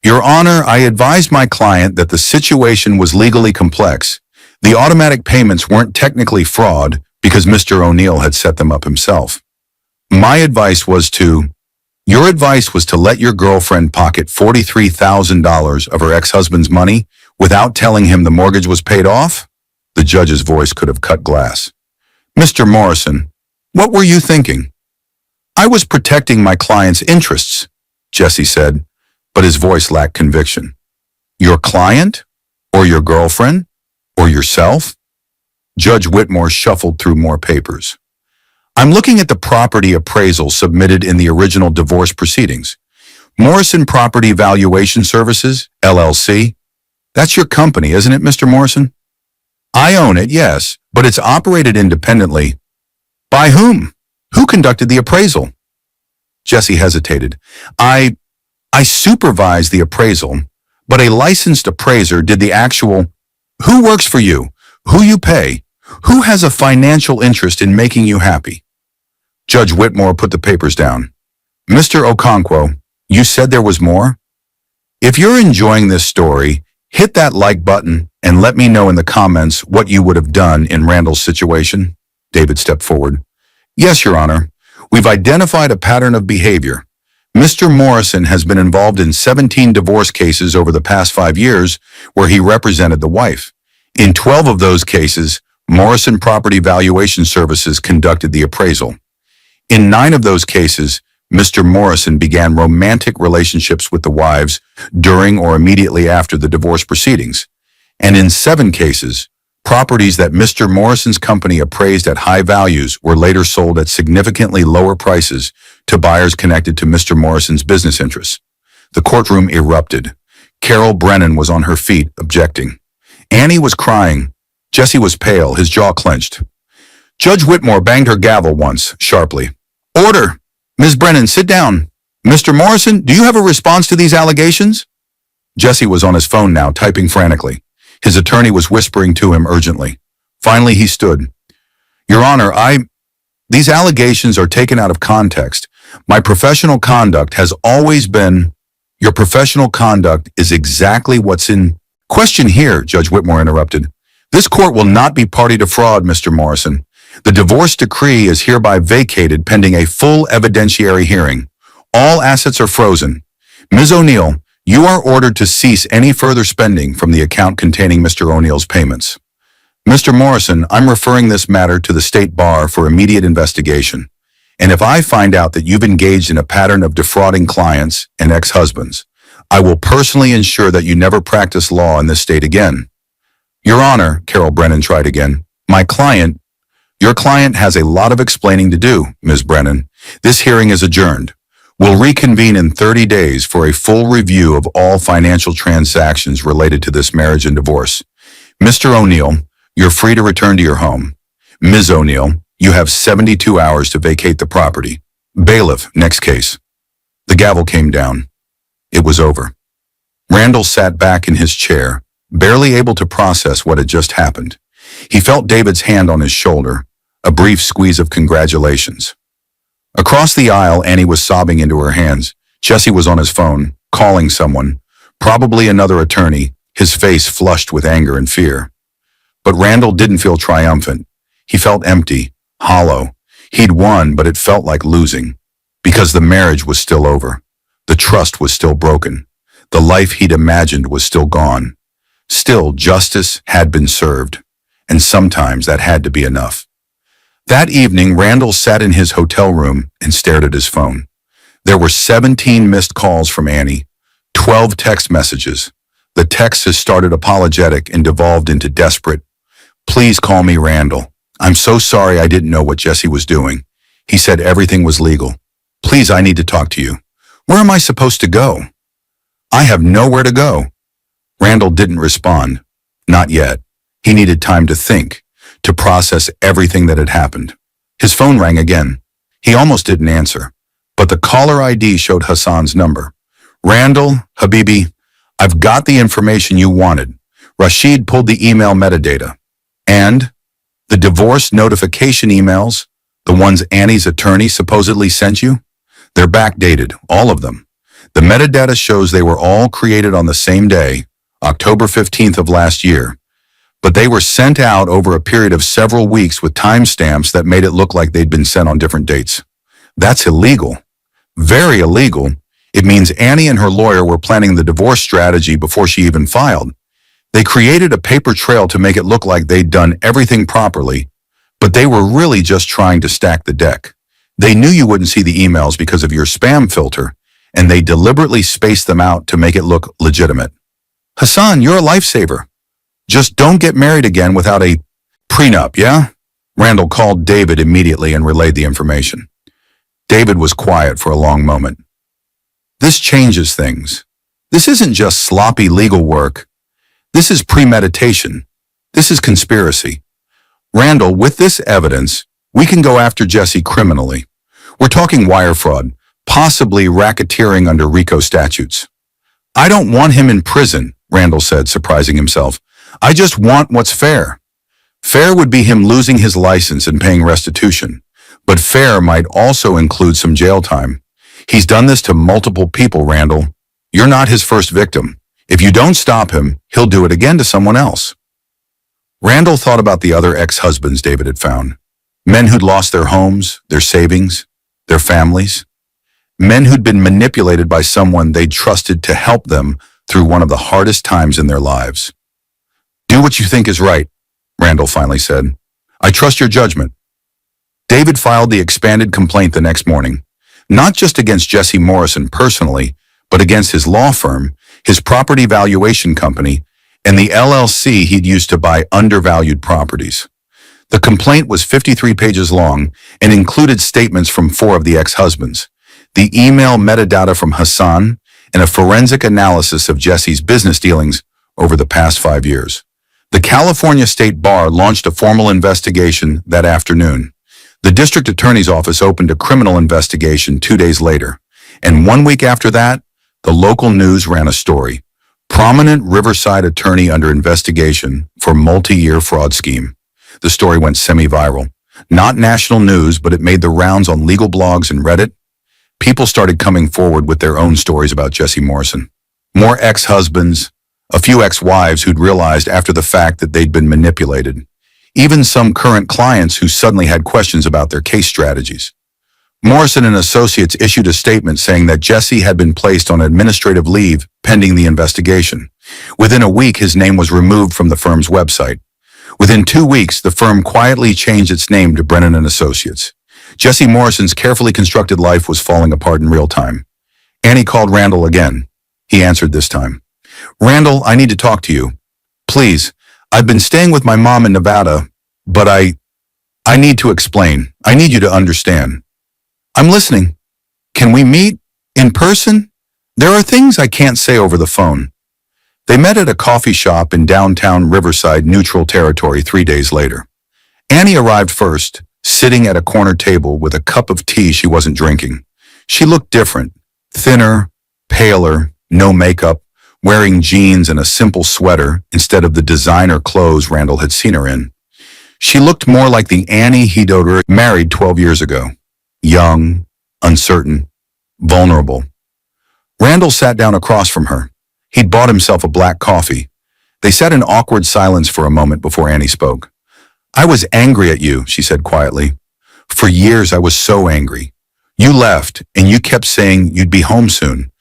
Your Honor, I advised my client that the situation was legally complex. The automatic payments weren't technically fraud because Mr. O'Neill had set them up himself. Your advice was to let your girlfriend pocket $43,000 of her ex-husband's money without telling him the mortgage was paid off? The judge's voice could have cut glass. Mr. Morrison, what were you thinking? I was protecting my client's interests, Jesse said, but his voice lacked conviction. Your client? Or your girlfriend? Or yourself? Judge Whitmore shuffled through more papers. I'm looking at the property appraisal submitted in the original divorce proceedings. Morrison Property Valuation Services, LLC. That's your company, isn't it, Mr. Morrison? I own it, yes, but it's operated independently. By whom? Who conducted the appraisal? Jesse hesitated. I supervised the appraisal, but a licensed appraiser did the actual. Who works for you? Who you pay? Who has a financial interest in making you happy? Judge Whitmore put the papers down. Mr. Okonkwo, you said there was more? If you're enjoying this story, hit that like button and let me know in the comments what you would have done in Randall's situation. David stepped forward. Yes, Your Honor. We've identified a pattern of behavior. Mr. Morrison has been involved in 17 divorce cases over the past 5 years where he represented the wife. In 12 of those cases, Morrison Property Valuation Services conducted the appraisal. In 9 of those cases, Mr. Morrison began romantic relationships with the wives during or immediately after the divorce proceedings. And in 7 cases, properties that Mr. Morrison's company appraised at high values were later sold at significantly lower prices to buyers connected to Mr. Morrison's business interests. The courtroom erupted. Carol Brennan was on her feet, objecting. Annie was crying. Jesse was pale, his jaw clenched. Judge Whitmore banged her gavel once, sharply. Order! Ms. Brennan, sit down. Mr. Morrison, do you have a response to these allegations? Jesse was on his phone now, typing frantically. His attorney was whispering to him urgently. Finally, he stood. Your Honor, these allegations are taken out of context. My professional conduct has always been. Your professional conduct is exactly what's in question here, Judge Whitmore interrupted. This court will not be party to fraud, Mr. Morrison. The divorce decree is hereby vacated pending a full evidentiary hearing. All assets are frozen. Ms. O'Neill, you are ordered to cease any further spending from the account containing Mr. O'Neill's payments. Mr. Morrison, I'm referring this matter to the State Bar for immediate investigation. And if I find out that you've engaged in a pattern of defrauding clients and ex-husbands, I will personally ensure that you never practice law in this state again. Your Honor, Carol Brennan tried again, your client has a lot of explaining to do, Ms. Brennan. This hearing is adjourned. We'll reconvene in 30 days for a full review of all financial transactions related to this marriage and divorce. Mr. O'Neill, you're free to return to your home. Ms. O'Neill, you have 72 hours to vacate the property. Bailiff, next case. The gavel came down. It was over. Randall sat back in his chair, barely able to process what had just happened. He felt David's hand on his shoulder, a brief squeeze of congratulations. Across the aisle, Annie was sobbing into her hands. Jesse was on his phone, calling someone, probably another attorney, his face flushed with anger and fear. But Randall didn't feel triumphant. He felt empty, hollow. He'd won, but it felt like losing. Because the marriage was still over. The trust was still broken. The life he'd imagined was still gone. Still, justice had been served. And sometimes that had to be enough. That evening, Randall sat in his hotel room and stared at his phone. There were 17 missed calls from Annie, 12 text messages. The texts had started apologetic and devolved into desperate. "Please call me Randall. I'm so sorry I didn't know what Jesse was doing. He said everything was legal. Please, I need to talk to you. Where am I supposed to go? I have nowhere to go." Randall didn't respond. Not yet. He needed time to think, to process everything that had happened. His phone rang again. He almost didn't answer, but the caller ID showed Hassan's number. "Randall, Habibi, I've got the information you wanted." Rashid pulled the email metadata. "And the divorce notification emails, the ones Annie's attorney supposedly sent you? They're backdated, all of them. The metadata shows they were all created on the same day, October 15th of last year. But they were sent out over a period of several weeks with timestamps that made it look like they'd been sent on different dates. That's illegal. Very illegal. It means Annie and her lawyer were planning the divorce strategy before she even filed. They created a paper trail to make it look like they'd done everything properly, but they were really just trying to stack the deck. They knew you wouldn't see the emails because of your spam filter, and they deliberately spaced them out to make it look legitimate. Hassan, you're a lifesaver. Just don't get married again without a prenup, yeah? Randall called David immediately and relayed the information. David was quiet for a long moment. This changes things. This isn't just sloppy legal work. This is premeditation. This is conspiracy. Randall, with this evidence, we can go after Jesse criminally. We're talking wire fraud, possibly racketeering under RICO statutes. I don't want him in prison, Randall said, surprising himself. I just want what's fair. Fair would be him losing his license and paying restitution, but fair might also include some jail time. He's done this to multiple people, Randall. You're not his first victim. If you don't stop him, he'll do it again to someone else. Randall thought about the other ex-husbands David had found. Men who'd lost their homes, their savings, their families. Men who'd been manipulated by someone they'd trusted to help them through one of the hardest times in their lives. Do what you think is right, Randall finally said. I trust your judgment. David filed the expanded complaint the next morning, not just against Jesse Morrison personally, but against his law firm, his property valuation company, and the LLC he'd used to buy undervalued properties. The complaint was 53 pages long and included statements from 4 of the ex-husbands, the email metadata from Hassan, and a forensic analysis of Jesse's business dealings over the past 5 years. The California State Bar launched a formal investigation that afternoon. The district attorney's office opened a criminal investigation 2 days later, and 1 week after that, the local news ran a story. Prominent Riverside attorney under investigation for multi-year fraud scheme. The story went semi-viral. Not national news, but it made the rounds on legal blogs and Reddit. People started coming forward with their own stories about Jesse Morrison. More ex-husbands, a few ex-wives who'd realized after the fact that they'd been manipulated. Even some current clients who suddenly had questions about their case strategies. Morrison and Associates issued a statement saying that Jesse had been placed on administrative leave pending the investigation. Within a week, his name was removed from the firm's website. Within 2 weeks, the firm quietly changed its name to Brennan and Associates. Jesse Morrison's carefully constructed life was falling apart in real time. Annie called Randall again. He answered this time. Randall, I need to talk to you. Please, I've been staying with my mom in Nevada, but I need to explain. I need you to understand. I'm listening. Can we meet in person? There are things I can't say over the phone. They met at a coffee shop in downtown Riverside neutral territory 3 days later. Annie arrived first, sitting at a corner table with a cup of tea she wasn't drinking. She looked different, thinner, paler, no makeup, wearing jeans and a simple sweater instead of the designer clothes Randall had seen her in. She looked more like the Annie he'd married 12 years ago. Young, uncertain, vulnerable. Randall sat down across from her. He'd bought himself a black coffee. They sat in awkward silence for a moment before Annie spoke. "I was angry at you," she said quietly. "For years I was so angry. You left, and you kept saying you'd be home soon.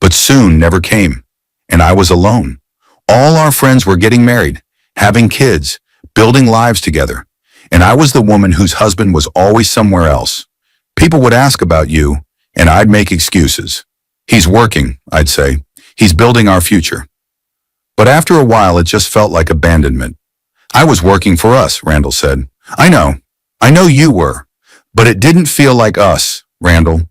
But soon never came, and I was alone. All our friends were getting married, having kids, building lives together, and I was the woman whose husband was always somewhere else. People would ask about you, and I'd make excuses. He's working, I'd say. He's building our future. But after a while, it just felt like abandonment. I was working for us," Randall said. I know you were, but it didn't feel like us, Randall.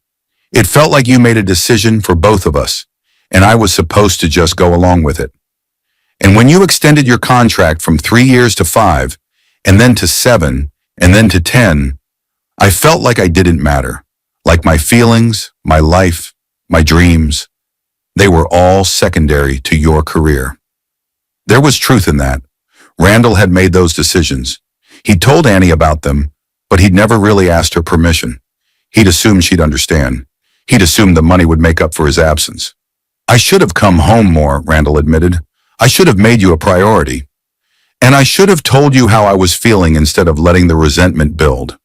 It felt like you made a decision for both of us, and I was supposed to just go along with it. And when you extended your contract from 3 years to 5, and then to 7, and then to 10, I felt like I didn't matter, like my feelings, my life, my dreams. They were all secondary to your career." There was truth in that. Randall had made those decisions. He'd told Annie about them, but he'd never really asked her permission. He'd assumed she'd understand. He'd assumed the money would make up for his absence. "I should have come home more," Randall admitted. "I should have made you a priority. And I should have told you how I was feeling instead of letting the resentment build."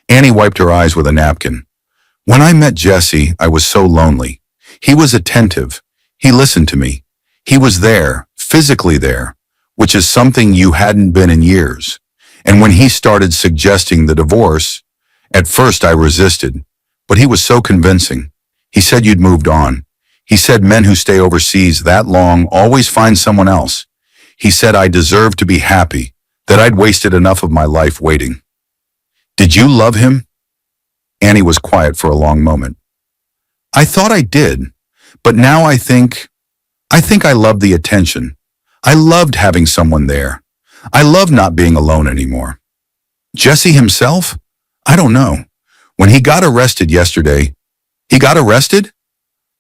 Annie wiped her eyes with a napkin. "When I met Jesse, I was so lonely. He was attentive. He listened to me. He was there, physically there, which is something you hadn't been in years. And when he started suggesting the divorce, at first I resisted, but he was so convincing. He said you'd moved on. He said men who stay overseas that long always find someone else. He said I deserved to be happy, that I'd wasted enough of my life waiting." "Did you love him?" Annie was quiet for a long moment. "I thought I did, but now I think I loved the attention. I loved having someone there. I love not being alone anymore." "Jesse himself? I don't know. When he got arrested yesterday." "He got arrested?"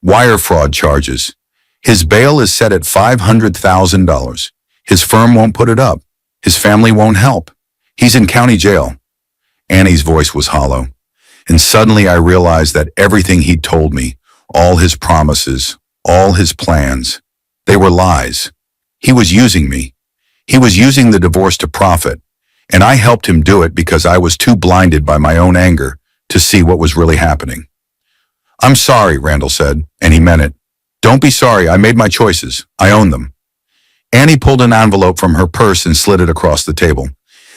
"Wire fraud charges. His bail is set at $500,000. His firm won't put it up. His family won't help. He's in county jail." Annie's voice was hollow. "And suddenly I realized that everything he'd told me, all his promises, all his plans, they were lies. He was using me. He was using the divorce to profit, and I helped him do it because I was too blinded by my own anger to see what was really happening." "I'm sorry," Randall said, and he meant it. "Don't be sorry. I made my choices. I own them." Annie pulled an envelope from her purse and slid it across the table.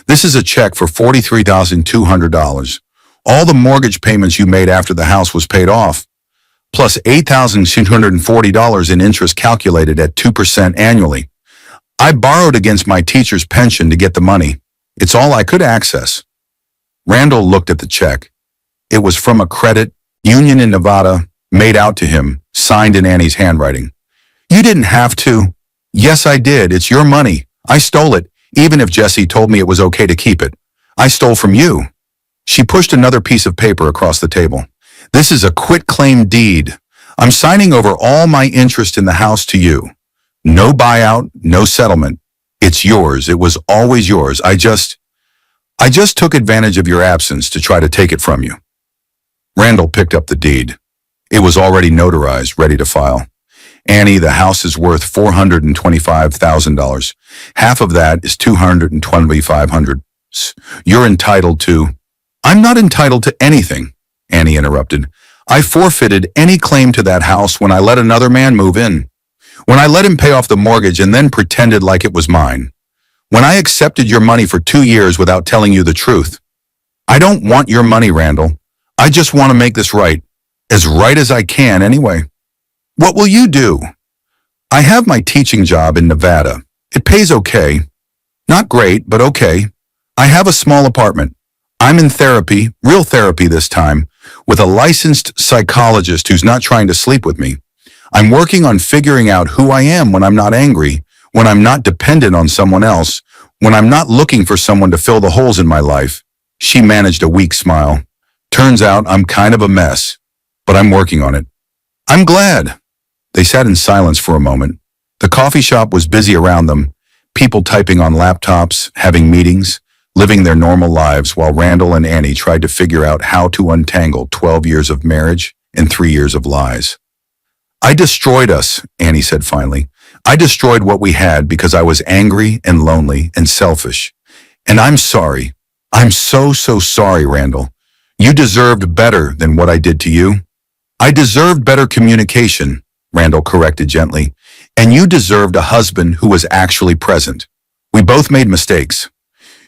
"This is a check for $43,200. All the mortgage payments you made after the house was paid off, plus $8,240 in interest calculated at 2% annually. I borrowed against my teacher's pension to get the money. It's all I could access." Randall looked at the check. It was from a credit union in Nevada, made out to him, signed in Annie's handwriting. "You didn't have to." "Yes, I did. It's your money. I stole it, even if Jesse told me it was okay to keep it. I stole from you." She pushed another piece of paper across the table. "This is a quitclaim deed. I'm signing over all my interest in the house to you. No buyout, no settlement. It's yours. It was always yours. I just took advantage of your absence to try to take it from you." Randall picked up the deed. It was already notarized, ready to file. "Annie, the house is worth $425,000. Half of that is $225,000. You're entitled to—" "I'm not entitled to anything," Annie interrupted. "I forfeited any claim to that house when I let another man move in. When I let him pay off the mortgage and then pretended like it was mine. When I accepted your money for 2 years without telling you the truth. I don't want your money, Randall. I just want to make this right. As right as I can, anyway." "What will you do?" "I have my teaching job in Nevada. It pays okay. Not great, but okay. I have a small apartment. I'm in therapy, real therapy this time, with a licensed psychologist who's not trying to sleep with me. I'm working on figuring out who I am when I'm not angry, when I'm not dependent on someone else, when I'm not looking for someone to fill the holes in my life." She managed a weak smile. "Turns out I'm kind of a mess, but I'm working on it." "I'm glad." They sat in silence for a moment. The coffee shop was busy around them, people typing on laptops, having meetings. living their normal lives while Randall and Annie tried to figure out how to untangle 12 years of marriage and 3 years of lies. "I destroyed us," Annie said finally. "I destroyed what we had because I was angry and lonely and selfish. And I'm sorry. I'm so sorry, Randall. You deserved better than what I did to you." "I deserved better communication," Randall corrected gently. "And you deserved a husband who was actually present. We both made mistakes.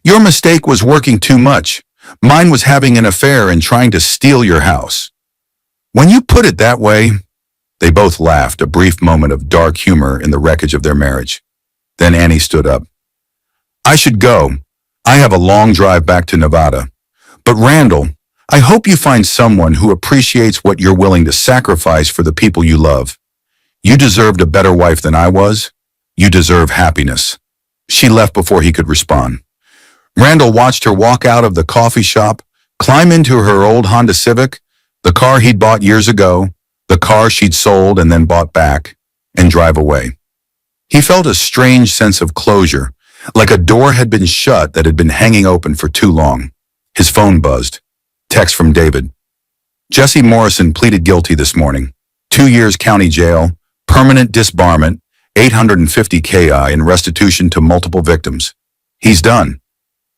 Your mistake was working too much. Mine was having an affair and trying to steal your house." "When you put it that way," they both laughed, a brief moment of dark humor in the wreckage of their marriage. Then Annie stood up. "I should go. I have a long drive back to Nevada. But Randall, I hope you find someone who appreciates what you're willing to sacrifice for the people you love. You deserved a better wife than I was. You deserve happiness." She left before he could respond. Randall watched her walk out of the coffee shop, climb into her old Honda Civic, the car he'd bought years ago, the car she'd sold and then bought back, and drive away. He felt a strange sense of closure, like a door had been shut that had been hanging open for too long. His phone buzzed. Text from David. "Jesse Morrison pleaded guilty this morning. 2 years county jail, permanent disbarment, 850 KI in restitution to multiple victims. He's done."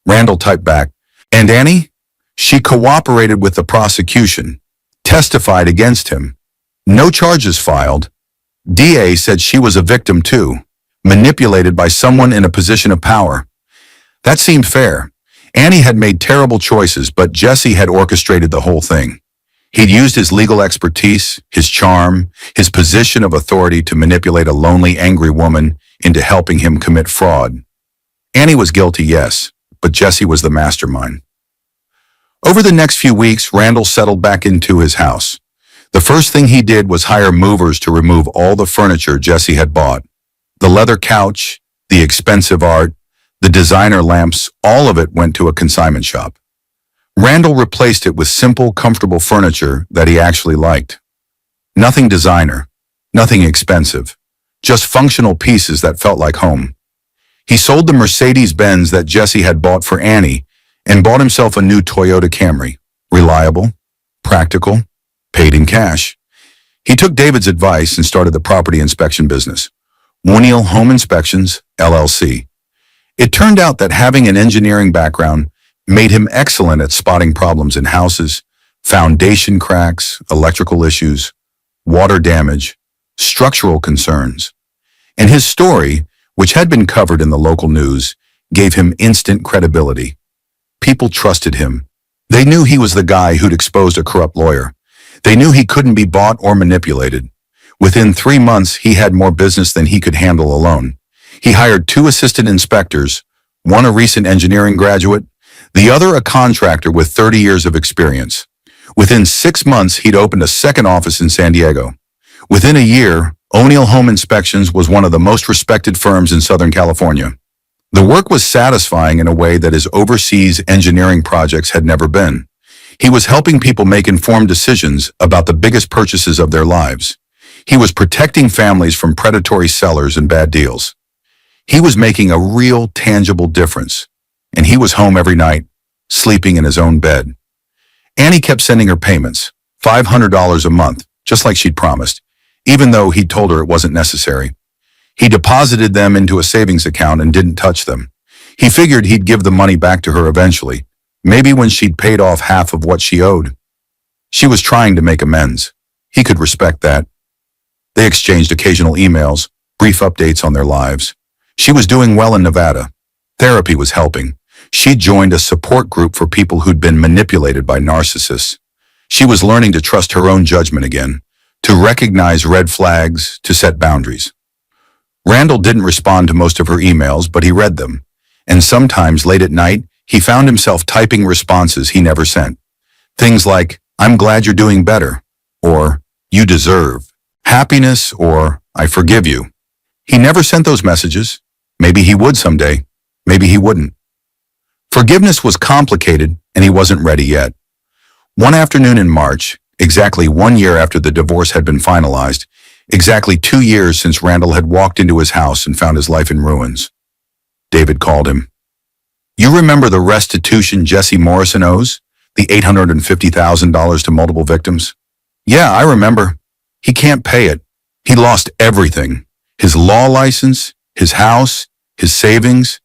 Randall typed back. "And Annie? She cooperated with the prosecution, testified against him. No charges filed. DA said she was a victim too, manipulated by someone in a position of power. That seemed fair. Annie had made terrible choices, but Jesse had orchestrated the whole thing. He'd used his legal expertise, his charm, his position of authority to manipulate a lonely, angry woman into helping him commit fraud. Annie was guilty, yes, but Jesse was the mastermind." Over the next few weeks, Randall settled back into his house. The first thing he did was hire movers to remove all the furniture Jesse had bought. The leather couch, the expensive art, the designer lamps, all of it went to a consignment shop. Randall replaced it with simple, comfortable furniture that he actually liked. Nothing designer, nothing expensive, just functional pieces that felt like home. He sold the Mercedes-Benz that Jesse had bought for Annie and bought himself a new Toyota Camry. Reliable, practical, paid in cash. He took David's advice and started the property inspection business, O'Neill Home Inspections, LLC. It turned out that having an engineering background made him excellent at spotting problems in houses, foundation cracks, electrical issues, water damage, structural concerns. And his story, which had been covered in the local news, gave him instant credibility. People trusted him. They knew he was the guy who'd exposed a corrupt lawyer. They knew he couldn't be bought or manipulated. Within 3 months, he had more business than he could handle alone. He hired 2 assistant inspectors, one a recent engineering graduate, the other a contractor with 30 years of experience. Within 6 months, he'd opened a second office in San Diego. Within a year, O'Neill Home Inspections was one of the most respected firms in Southern California. The work was satisfying in a way that his overseas engineering projects had never been. He was helping people make informed decisions about the biggest purchases of their lives. He was protecting families from predatory sellers and bad deals. He was making a real, tangible difference. And he was home every night, sleeping in his own bed. Annie kept sending her payments, $500 a month, just like she'd promised, even though he'd told her it wasn't necessary. He deposited them into a savings account and didn't touch them. He figured he'd give the money back to her eventually, maybe when she'd paid off half of what she owed. She was trying to make amends. He could respect that. They exchanged occasional emails, brief updates on their lives. She was doing well in Nevada. Therapy was helping. She joined a support group for people who'd been manipulated by narcissists. She was learning to trust her own judgment again, to recognize red flags, to set boundaries. Randall didn't respond to most of her emails, but he read them. And sometimes late at night, he found himself typing responses he never sent. Things like, "I'm glad you're doing better," or "You deserve happiness," or "I forgive you." He never sent those messages. Maybe he would someday. Maybe he wouldn't. Forgiveness was complicated, and he wasn't ready yet. One afternoon in March, exactly 1 year after the divorce had been finalized, exactly 2 years since Randall had walked into his house and found his life in ruins, David called him. You remember the restitution Jesse Morrison owes? The $850,000 to multiple victims? Yeah, I remember. He can't pay it. He lost everything. His law license, his house, his savings.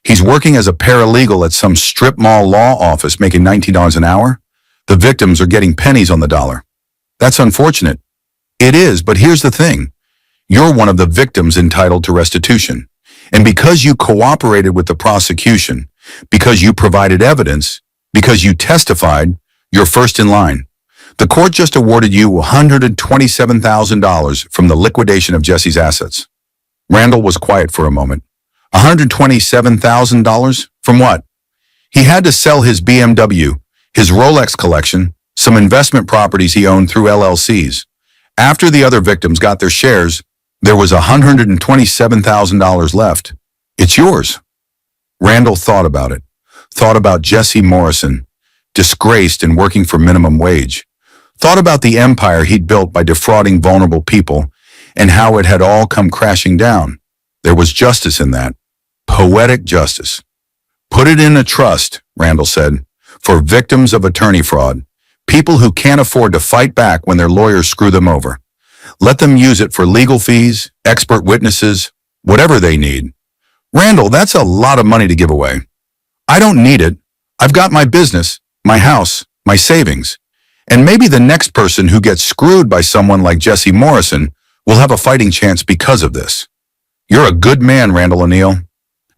He's working as a paralegal at some strip mall law office making $19 an hour. The victims are getting pennies on the dollar. That's unfortunate. It is, but here's the thing. You're one of the victims entitled to restitution. And because you cooperated with the prosecution, because you provided evidence, because you testified, you're first in line. The court just awarded you $127,000 from the liquidation of Jesse's assets. Randall was quiet for a moment. $127,000? From what? He had to sell his BMW, his Rolex collection, some investment properties he owned through LLCs. After the other victims got their shares, there was $127,000 left. It's yours. Randall thought about it. Thought about Jesse Morrison, disgraced and working for minimum wage. Thought about the empire he'd built by defrauding vulnerable people and how it had all come crashing down. There was justice in that. Poetic justice. Put it in a trust, Randall said, for victims of attorney fraud, people who can't afford to fight back when their lawyers screw them over. Let them use it for legal fees, expert witnesses, whatever they need. Randall, that's a lot of money to give away. I don't need it. I've got my business, my house, my savings. And maybe the next person who gets screwed by someone like Jesse Morrison will have a fighting chance because of this. You're a good man, Randall O'Neill.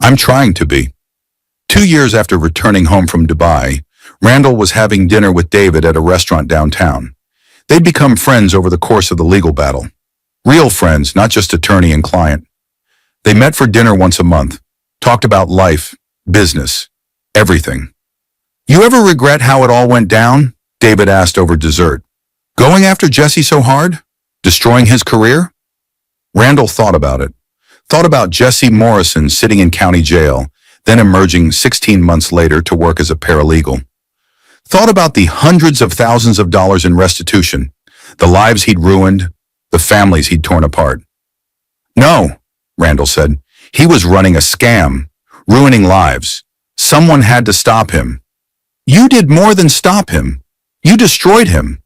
I'm trying to be. 2 years after returning home from Dubai, Randall was having dinner with David at a restaurant downtown. They'd become friends over the course of the legal battle. Real friends, not just attorney and client. They met for dinner once a month, talked about life, business, everything. You ever regret how it all went down? David asked over dessert. Going after Jesse so hard? Destroying his career? Randall thought about it. Thought about Jesse Morrison sitting in county jail, then emerging 16 months later to work as a paralegal. Thought about the hundreds of thousands of dollars in restitution, the lives he'd ruined, the families he'd torn apart. No, Randall said. He was running a scam, ruining lives. Someone had to stop him. You did more than stop him. You destroyed him.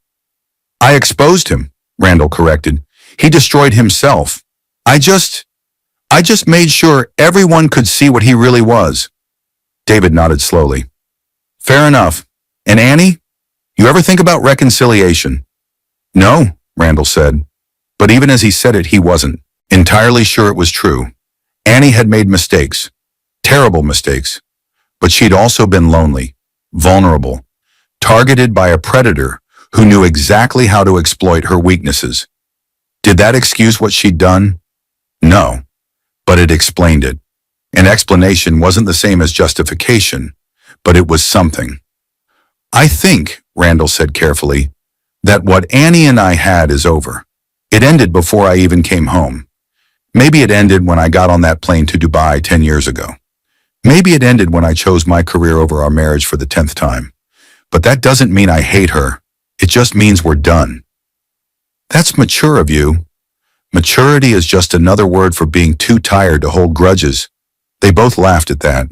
I exposed him, Randall corrected. He destroyed himself. I just made sure everyone could see what he really was. David nodded slowly. Fair enough. And Annie? You ever think about reconciliation? No, Randall said. But even as he said it, he wasn't entirely sure it was true. Annie had made mistakes. Terrible mistakes. But she'd also been lonely, vulnerable, targeted by a predator who knew exactly how to exploit her weaknesses. Did that excuse what she'd done? No. But it explained it. An explanation wasn't the same as justification, but it was something. I think, Randall said carefully, that what Annie and I had is over. It ended before I even came home. Maybe it ended when I got on that plane to Dubai 10 years ago. Maybe it ended when I chose my career over our marriage for the 10th time. But that doesn't mean I hate her. It just means we're done. That's mature of you. Maturity is just another word for being too tired to hold grudges. They both laughed at that.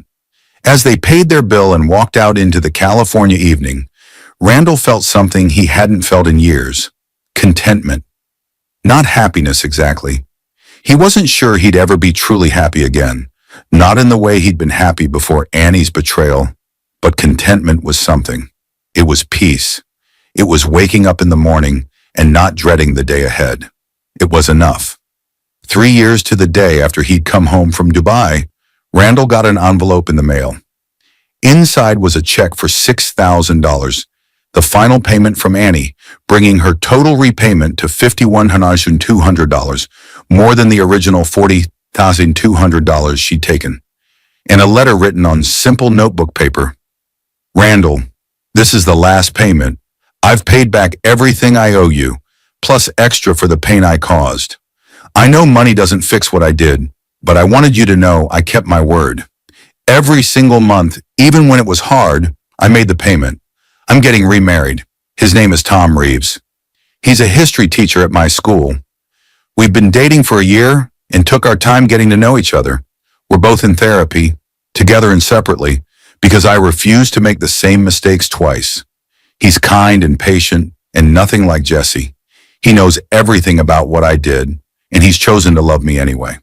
As they paid their bill and walked out into the California evening, Randall felt something he hadn't felt in years. Contentment. Not happiness exactly. He wasn't sure he'd ever be truly happy again. Not in the way he'd been happy before Annie's betrayal. But contentment was something. It was peace. It was waking up in the morning and not dreading the day ahead. It was enough. 3 years to the day after he'd come home from Dubai, Randall got an envelope in the mail. Inside was a check for $6,000, the final payment from Annie, bringing her total repayment to $5,102, more than the original $40,200 she'd taken. And a letter written on simple notebook paper. Randall, this is the last payment. I've paid back everything I owe you, plus extra for the pain I caused. I know money doesn't fix what I did, but I wanted you to know I kept my word. Every single month, even when it was hard, I made the payment. I'm getting remarried. His name is Tom Reeves. He's a history teacher at my school. We've been dating for a year and took our time getting to know each other. We're both in therapy, together and separately, because I refuse to make the same mistakes twice. He's kind and patient and nothing like Jesse. He knows everything about what I did, and he's chosen to love me anyway.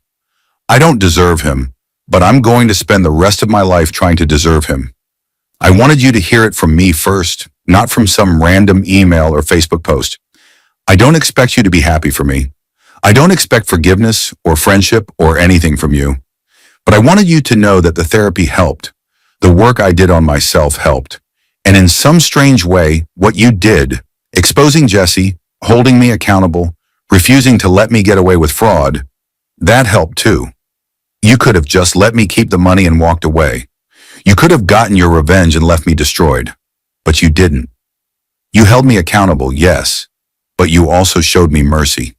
I don't deserve him, but I'm going to spend the rest of my life trying to deserve him. I wanted you to hear it from me first, not from some random email or Facebook post. I don't expect you to be happy for me. I don't expect forgiveness or friendship or anything from you. But I wanted you to know that the therapy helped. The work I did on myself helped. And in some strange way, what you did, exposing Jesse, holding me accountable, refusing to let me get away with fraud, that helped too. You could have just let me keep the money and walked away. You could have gotten your revenge and left me destroyed. But you didn't. You held me accountable, yes, but you also showed me mercy.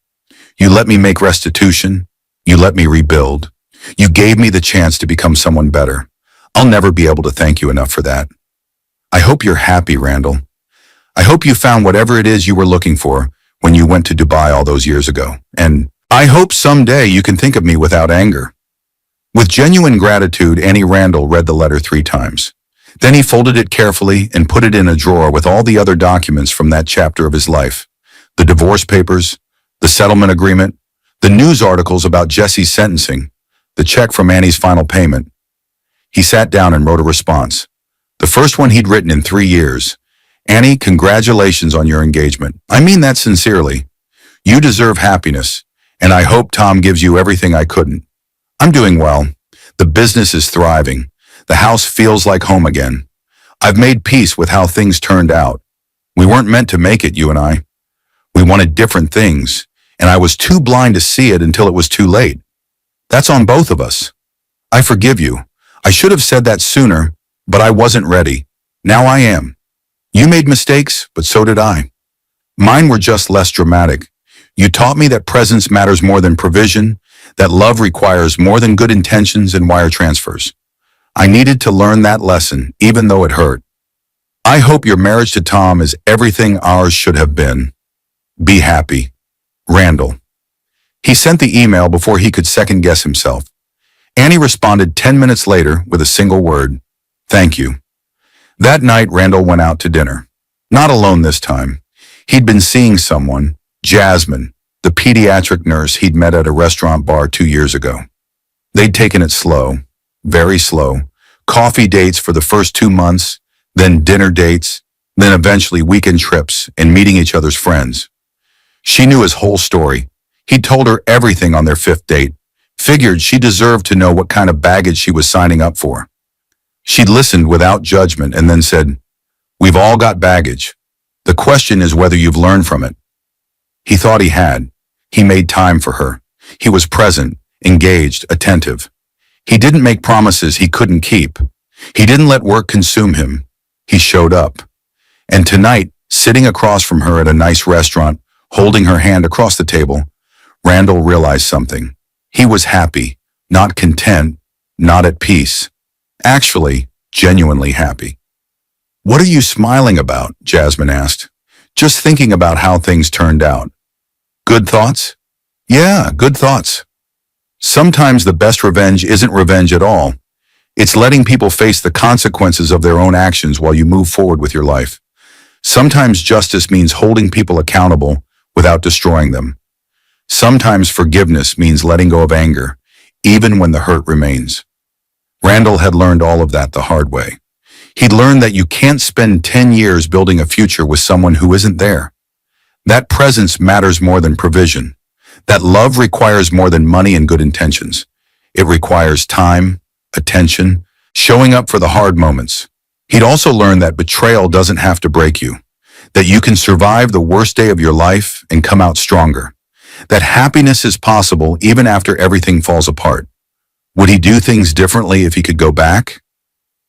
You let me make restitution. You let me rebuild. You gave me the chance to become someone better. I'll never be able to thank you enough for that. I hope you're happy, Randall. I hope you found whatever it is you were looking for when you went to Dubai all those years ago. And I hope someday you can think of me without anger. With genuine gratitude, Annie Randall read the letter 3 times. Then he folded it carefully and put it in a drawer with all the other documents from that chapter of his life. The divorce papers, the settlement agreement, the news articles about Jesse's sentencing, the check from Annie's final payment. He sat down and wrote a response. The first one he'd written in 3 years. Annie, congratulations on your engagement. I mean that sincerely. You deserve happiness, and I hope Tom gives you everything I couldn't. I'm doing well. The business is thriving. The house feels like home again. I've made peace with how things turned out. We weren't meant to make it, you and I. We wanted different things, and I was too blind to see it until it was too late. That's on both of us. I forgive you. I should have said that sooner, but I wasn't ready. Now I am. You made mistakes, but so did I. Mine were just less dramatic. You taught me that presence matters more than provision, that love requires more than good intentions and wire transfers. I needed to learn that lesson, even though it hurt. I hope your marriage to Tom is everything ours should have been. Be happy. Randall. He sent the email before he could second-guess himself. Annie responded 10 minutes later with a single word. Thank you. That night, Randall went out to dinner. Not alone this time. He'd been seeing someone, Jasmine, the pediatric nurse he'd met at a restaurant bar 2 years ago. They'd taken it slow, very slow. Coffee dates for the first 2 months, then dinner dates, then eventually weekend trips and meeting each other's friends. She knew his whole story. He'd told her everything on their 5th date, figured she deserved to know what kind of baggage she was signing up for. She'd listened without judgment and then said, "We've all got baggage. The question is whether you've learned from it." He thought he had. He made time for her. He was present, engaged, attentive. He didn't make promises he couldn't keep. He didn't let work consume him. He showed up. And tonight, sitting across from her at a nice restaurant, holding her hand across the table, Randall realized something. He was happy, not content, not at peace. Actually, genuinely happy. "What are you smiling about?" Jasmine asked. "Just thinking about how things turned out." "Good thoughts?" "Yeah, good thoughts." Sometimes the best revenge isn't revenge at all. It's letting people face the consequences of their own actions while you move forward with your life. Sometimes justice means holding people accountable without destroying them. Sometimes forgiveness means letting go of anger, even when the hurt remains. Randall had learned all of that the hard way. He'd learned that you can't spend 10 years building a future with someone who isn't there. That presence matters more than provision. That love requires more than money and good intentions. It requires time, attention, showing up for the hard moments. He'd also learned that betrayal doesn't have to break you. That you can survive the worst day of your life and come out stronger. That happiness is possible even after everything falls apart. Would he do things differently if he could go back?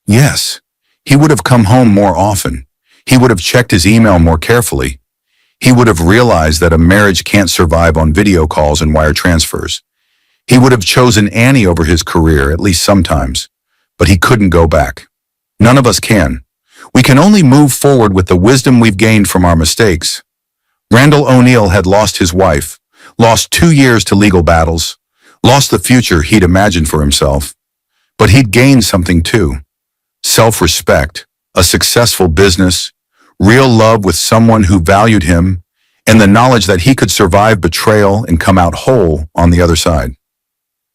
Yes. He would have come home more often. He would have checked his email more carefully. He would have realized that a marriage can't survive on video calls and wire transfers. He would have chosen Annie over his career, at least sometimes. But he couldn't go back. None of us can. We can only move forward with the wisdom we've gained from our mistakes. Randall O'Neill had lost his wife, lost 2 years to legal battles, lost the future he'd imagined for himself. But he'd gained something too. self-respect, a successful business, real love with someone who valued him, and the knowledge that he could survive betrayal and come out whole on the other side.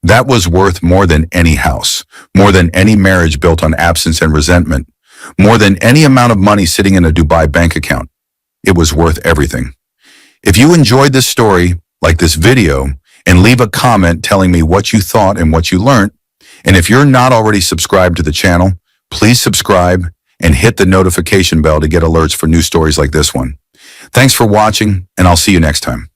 That was worth more than any house, more than any marriage built on absence and resentment, more than any amount of money sitting in a Dubai bank account. It was worth everything. If you enjoyed this story, like this video, and leave a comment telling me what you thought and what you learned. And if you're not already subscribed to the channel, please subscribe and hit the notification bell to get alerts for new stories like this one. Thanks for watching, and I'll see you next time.